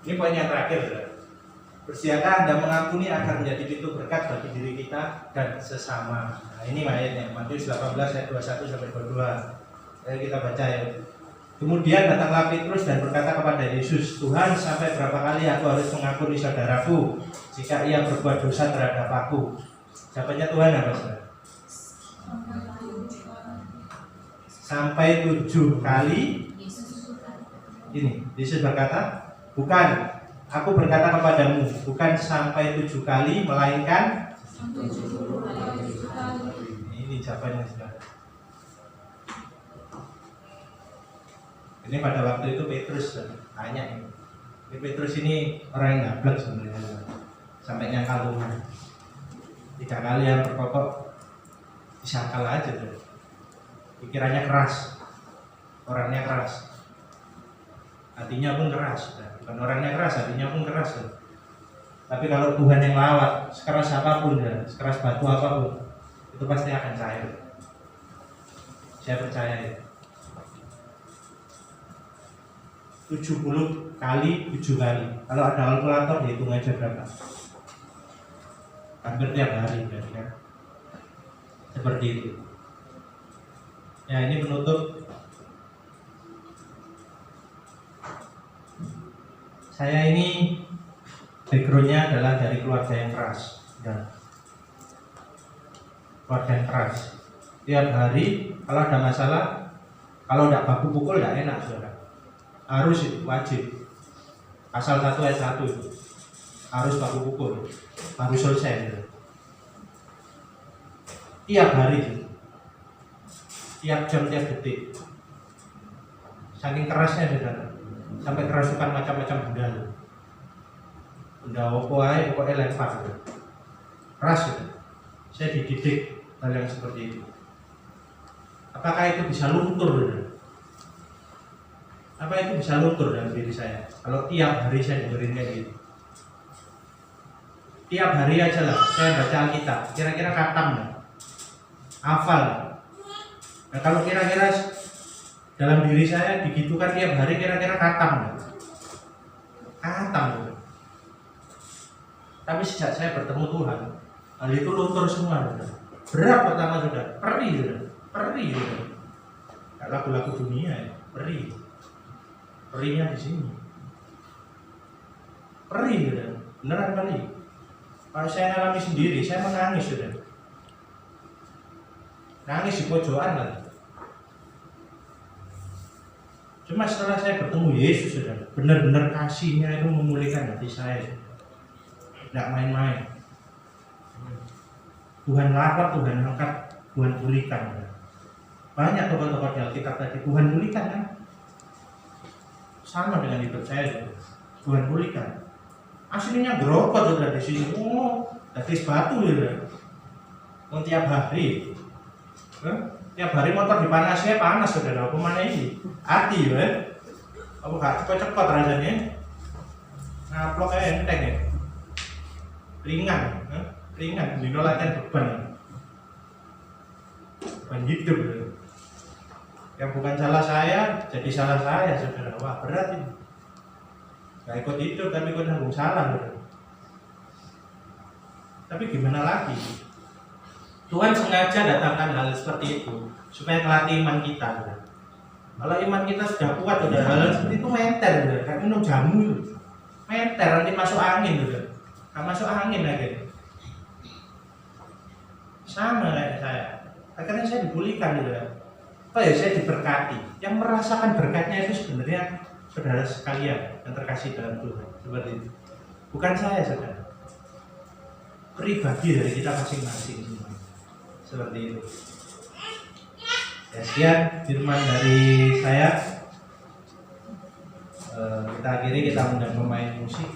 ini poin yang terakhir. Bersiapkah Anda mengampuni agar menjadi pintu berkat bagi diri kita dan sesama. Nah, ini ayatnya Matius 18 ayat 21 sampai 22. Ayo kita baca ya. Kemudian datanglah Petrus dan berkata kepada Yesus, Tuhan, sampai berapa kali aku harus mengampuni saudaraku jika ia berbuat dosa terhadap aku? Jawabannya Tuhan apa saudara? Sampai 7 kali. Ini Yesus berkata, bukan, aku berkata kepadamu, bukan sampai 7 kali, melainkan 70 kali. Ini jawabannya saudara. Ini pada waktu itu Petrus tanya ini. Petrus ini orang yang gablek sebenarnya, sampai nyangkal Tuhan. 3 kali yang berkokok disangkal aja tuh. Pikirannya keras, orangnya keras, hatinya pun keras. Bukan orangnya keras, hatinya pun keras. Tapi kalau Tuhan yang lawat, sekeras apapun, sekeras batu apapun, itu pasti akan cair. Saya percaya itu. 70 kali 7 kali. Kalau ada kalkulator dihitung aja berapa. Hampir tiap hari berarti kan. Seperti itu. Ya, ini penutup. Saya ini backgroundnya adalah dari keluarga yang keras. Ya. Keluarga yang keras. Tiap hari kalau ada masalah, kalau tidak baku pukul tidak enak saudara. Harus itu wajib. Pasal 1 ayat 1 itu harus baku pukul, baru selesai. Tiap hari, tiap jam, tiap detik. Saking kerasnya saudara, sampai kerasukan macam-macam benda. Benda opo ae pokoknya lempar. Keras itu. Saya dididik hal yang seperti itu? Apakah itu bisa luntur? Apa itu bisa luntur dalam diri saya? Kalau tiap hari saya dengerin kayak gitu, tiap hari aja lah saya baca Alkitab, kira-kira khatam nggak? Hafal? Nah kalau kira-kira dalam diri saya digitukan tiap hari, kira-kira khatam nggak? Khatam gitu. Tapi sejak saya bertemu Tuhan, hal itu luntur semua. Berat pertama sudah, perih sudah, perih sudah. Lagu-lagu dunia ya, perih. Perihnya di sini. Perih sudah, beneran perih. Kalau saya alami sendiri, saya menangis sudah. Nangis di pojokan lah. Cuma setelah saya bertemu Yesus sudah, benar-benar kasihnya itu memulihkan hati saya. Tidak main-main. Tuhan lapar, Tuhan angkat, Tuhan pulihkan. Banyak tokoh-tokoh di Alkitab tadi Tuhan pulihkan kan? Sama dengan hidup saya, Tuhan pulihkan. Aslinya gerobak sudah di sini, dari batu ya. Tiap hari, tiap hari motor dipanasnya panas sudah. Apa mana ini? Hati ya, apa gak cepet-cepet rasanya? Ngaplok kayak enteng ya, ringan, ringan. Dino latihan beban hidup ya. Yang bukan salah saya, jadi salah saya saudara. Wah berat ini. Gak ikut hidup tapi ikut nanggung salah saudara. Tapi gimana lagi? Tuhan sengaja datangkan hal seperti itu supaya melatih iman kita saudara. Kalau iman kita sudah kuat saudara, hal seperti itu menter saudara. Kayak minum jamu menter, nanti masuk angin saudara. Gak masuk angin lagi. Sama kayak saya. Akhirnya saya dipulihkan saudara. Oh ya, saya diberkati. Yang merasakan berkatnya itu sebenarnya saudara sekalian yang terkasih dalam Tuhan. Seperti itu. Bukan saya saudara. Pribadi dari kita masing-masing semua. Seperti itu. Ya, sekian firman dari saya. Kita akhiri, kita undang pemain musik.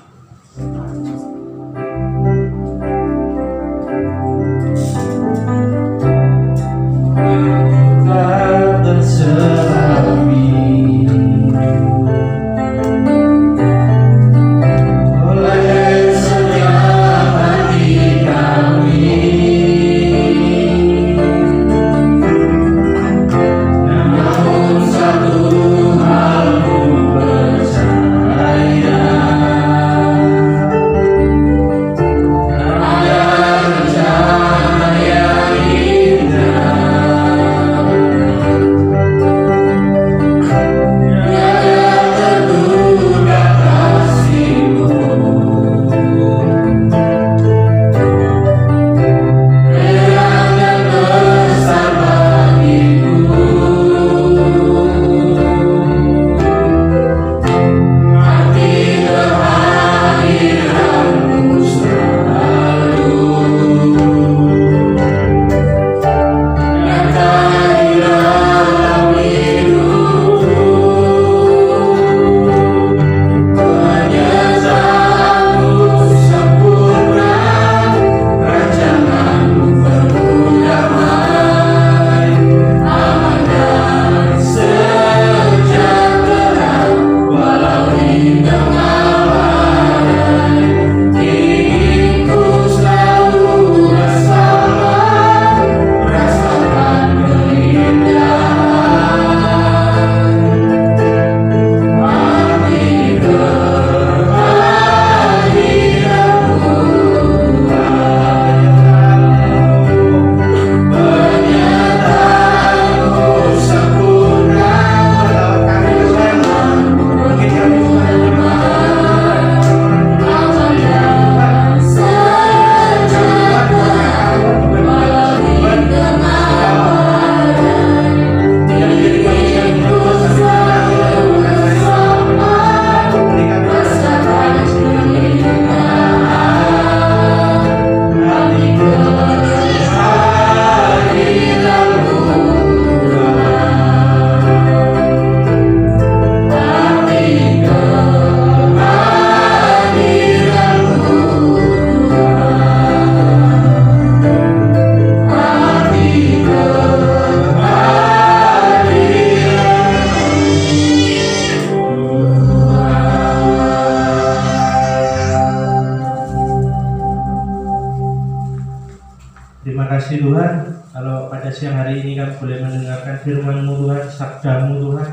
kalau pada siang hari ini kami boleh mendengarkan firman-Mu Tuhan, sabda-Mu Tuhan.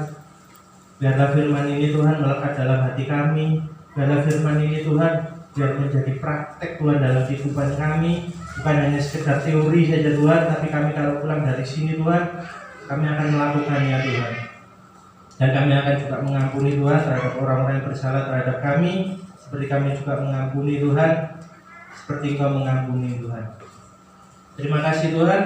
Biarlah firman ini Tuhan melekat dalam hati kami. Biarlah firman ini Tuhan biar menjadi praktek Tuhan dalam kehidupan kami. Bukan hanya sekedar teori saja Tuhan, tapi kami kalau pulang dari sini Tuhan, kami akan melakukannya Tuhan. Dan kami akan juga mengampuni Tuhan terhadap orang-orang yang bersalah terhadap kami, seperti kami juga mengampuni Tuhan, seperti Engkau mengampuni Tuhan. Terima kasih Tuhan,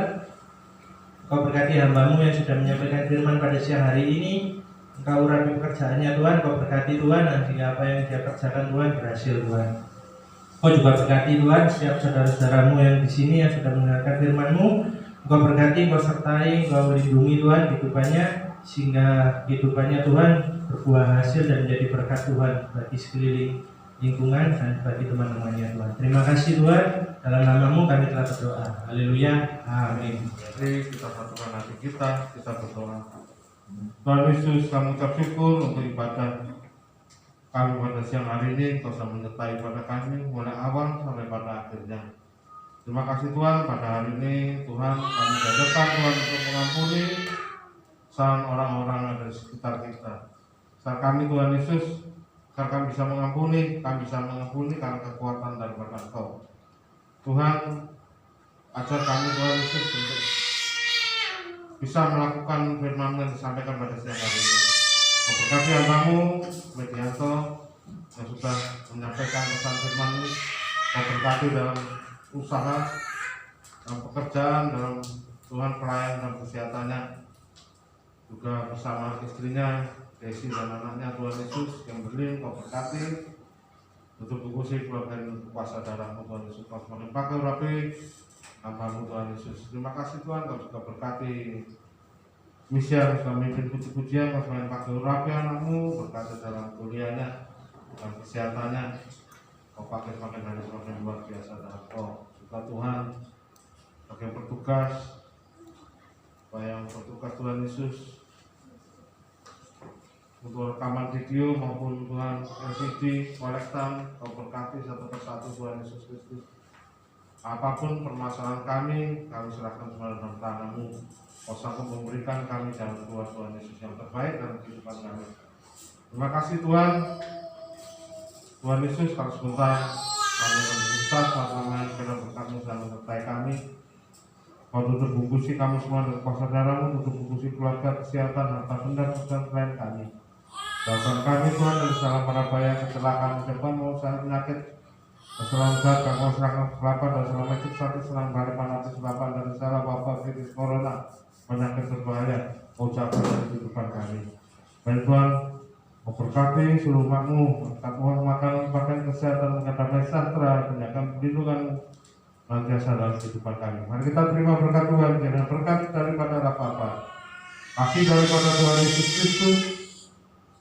Engkau berkati hamba-Mu yang sudah menyampaikan firman pada siang hari ini. Engkau urapi pekerjaannya Tuhan, Engkau berkati Tuhan, dan apa yang dia kerjakan Tuhan berhasil Tuhan. Engkau juga berkati Tuhan setiap saudara-saudaramu yang di sini yang sudah mendengarkan firman-Mu. Engkau berkati, Engkau sertai, Engkau melindungi Tuhan kehidupannya, sehingga kehidupannya Tuhan berbuah hasil dan menjadi berkat Tuhan bagi sekeliling lingkungan dan bagi teman-temannya Tuhan. Terima kasih Tuhan, dalam nama-Mu kami telah berdoa. Haleluya, amin. Mari kita satukan hati kita berdoa. Tuhan Yesus, kami ucap syukur untuk ibadah kami pada siang hari ini. Kau sudah menyertai pada kami mulai awal sampai pada akhirnya. Terima kasih Tuhan, pada hari ini Tuhan kami datang Tuhan untuk mengampuni kesalahan orang-orang yang ada di sekitar kita. Saat kami Tuhan Yesus, agar kami bisa mengampuni karena kekuatan daripada Engkau. Tuhan, ajar kami Tuhan Yesus untuk bisa melakukan firman yang disampaikan pada siang hari ini. Kau berkati hamba-Mu, Medianto, yang sudah menyampaikan pesan firman-Mu. Kau berkati dalam usaha, dalam pekerjaan, dalam Tuhan pelayan dan kesehatannya, juga bersama istrinya, Desi dan anaknya Tuhan Yesus yang berlin. Kau berkati untuk mengusi keluarga dan kuasa darah-Mu Tuhan Yesus. Kau semakin pakai urapi hamba-Mu Tuhan Yesus. Terima kasih Tuhan, Kau juga berkati misi yang sudah memimpin puji-pujian. Kau semakin pakai urapi anak-Mu, berkati dalam kuliahnya dan kesehatannya. Kau pakai semakin hari semakin luar biasa dalam Kau. Juga Tuhan bagi bertugas, yang bertugas Tuhan Yesus untuk rekaman video maupun Tuhan LCD, kolektan, Kau berkati satu persatu Tuhan Yesus Kristus. Apapun permasalahan kami serahkan semua dalam tangan-Mu. Kau sanggup memberikan kami jalan keluar Tuhan Yesus yang terbaik dalam kehidupan kami. Terima kasih Tuhan. Tuhan Yesus, kalau sebentar kami akan berusaha selama karena berkat-Mu dan menyertai kami. Kau tutup bungkusi kami semua dengan kuasa darah-Mu, tutup bungkusi keluarga, kesehatan, harta benda, dan klien kami. Doakan kami Tuhan dari segala marabaya, kecelakaan, depan mau sakit penyakit, kesalahan zat, gangguan serangan kelapan, dan selama itu sakit selang balik panas selapan dari segala wabah virus corona, penyakit berbahaya, ucapan dari kehidupan kami. Dan Tuhan, memberkati seluruh umat-Mu, berkat uang makanan, pakaian, kesehatan, damai sejahtera, penjagaan perlindungan senantiasa dalam kehidupan kami. Mari kita terima berkat Tuhan, jangan berkat daripada apa-apa, kasih daripada Tuhan Yesus Kristus,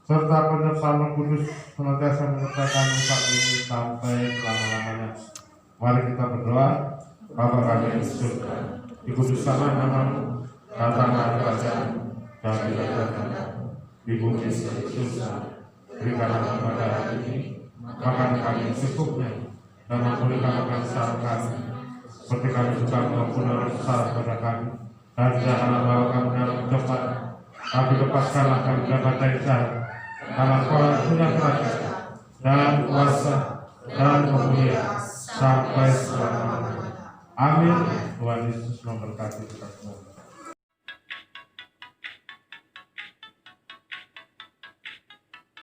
serta penyertaan Roh Kudus senantiasa menyertai kami saat ini sampai selama-lamanya. Mari kita berdoa. Bapa kami yang di surga, dikuduskanlah nama-Mu, datanglah kerajaan-Mu, jadilah kehendakmu di bumi seperti di surga. Berikanlah kepada hari ini makanan kami yang secukupnya, dan ampunilah kesalahan kami, seperti kami juga mengampuni orang bersalah kepada kami. Dan janganlah bawa kami dalam pencobaan, tapi lepaskanlah kami dari jahat. Karena Kau punya kerajaan dan kuasa dan kemuliaan sampai selama-lamanya. Amin. Tuhan Yesus memberkati kita semua.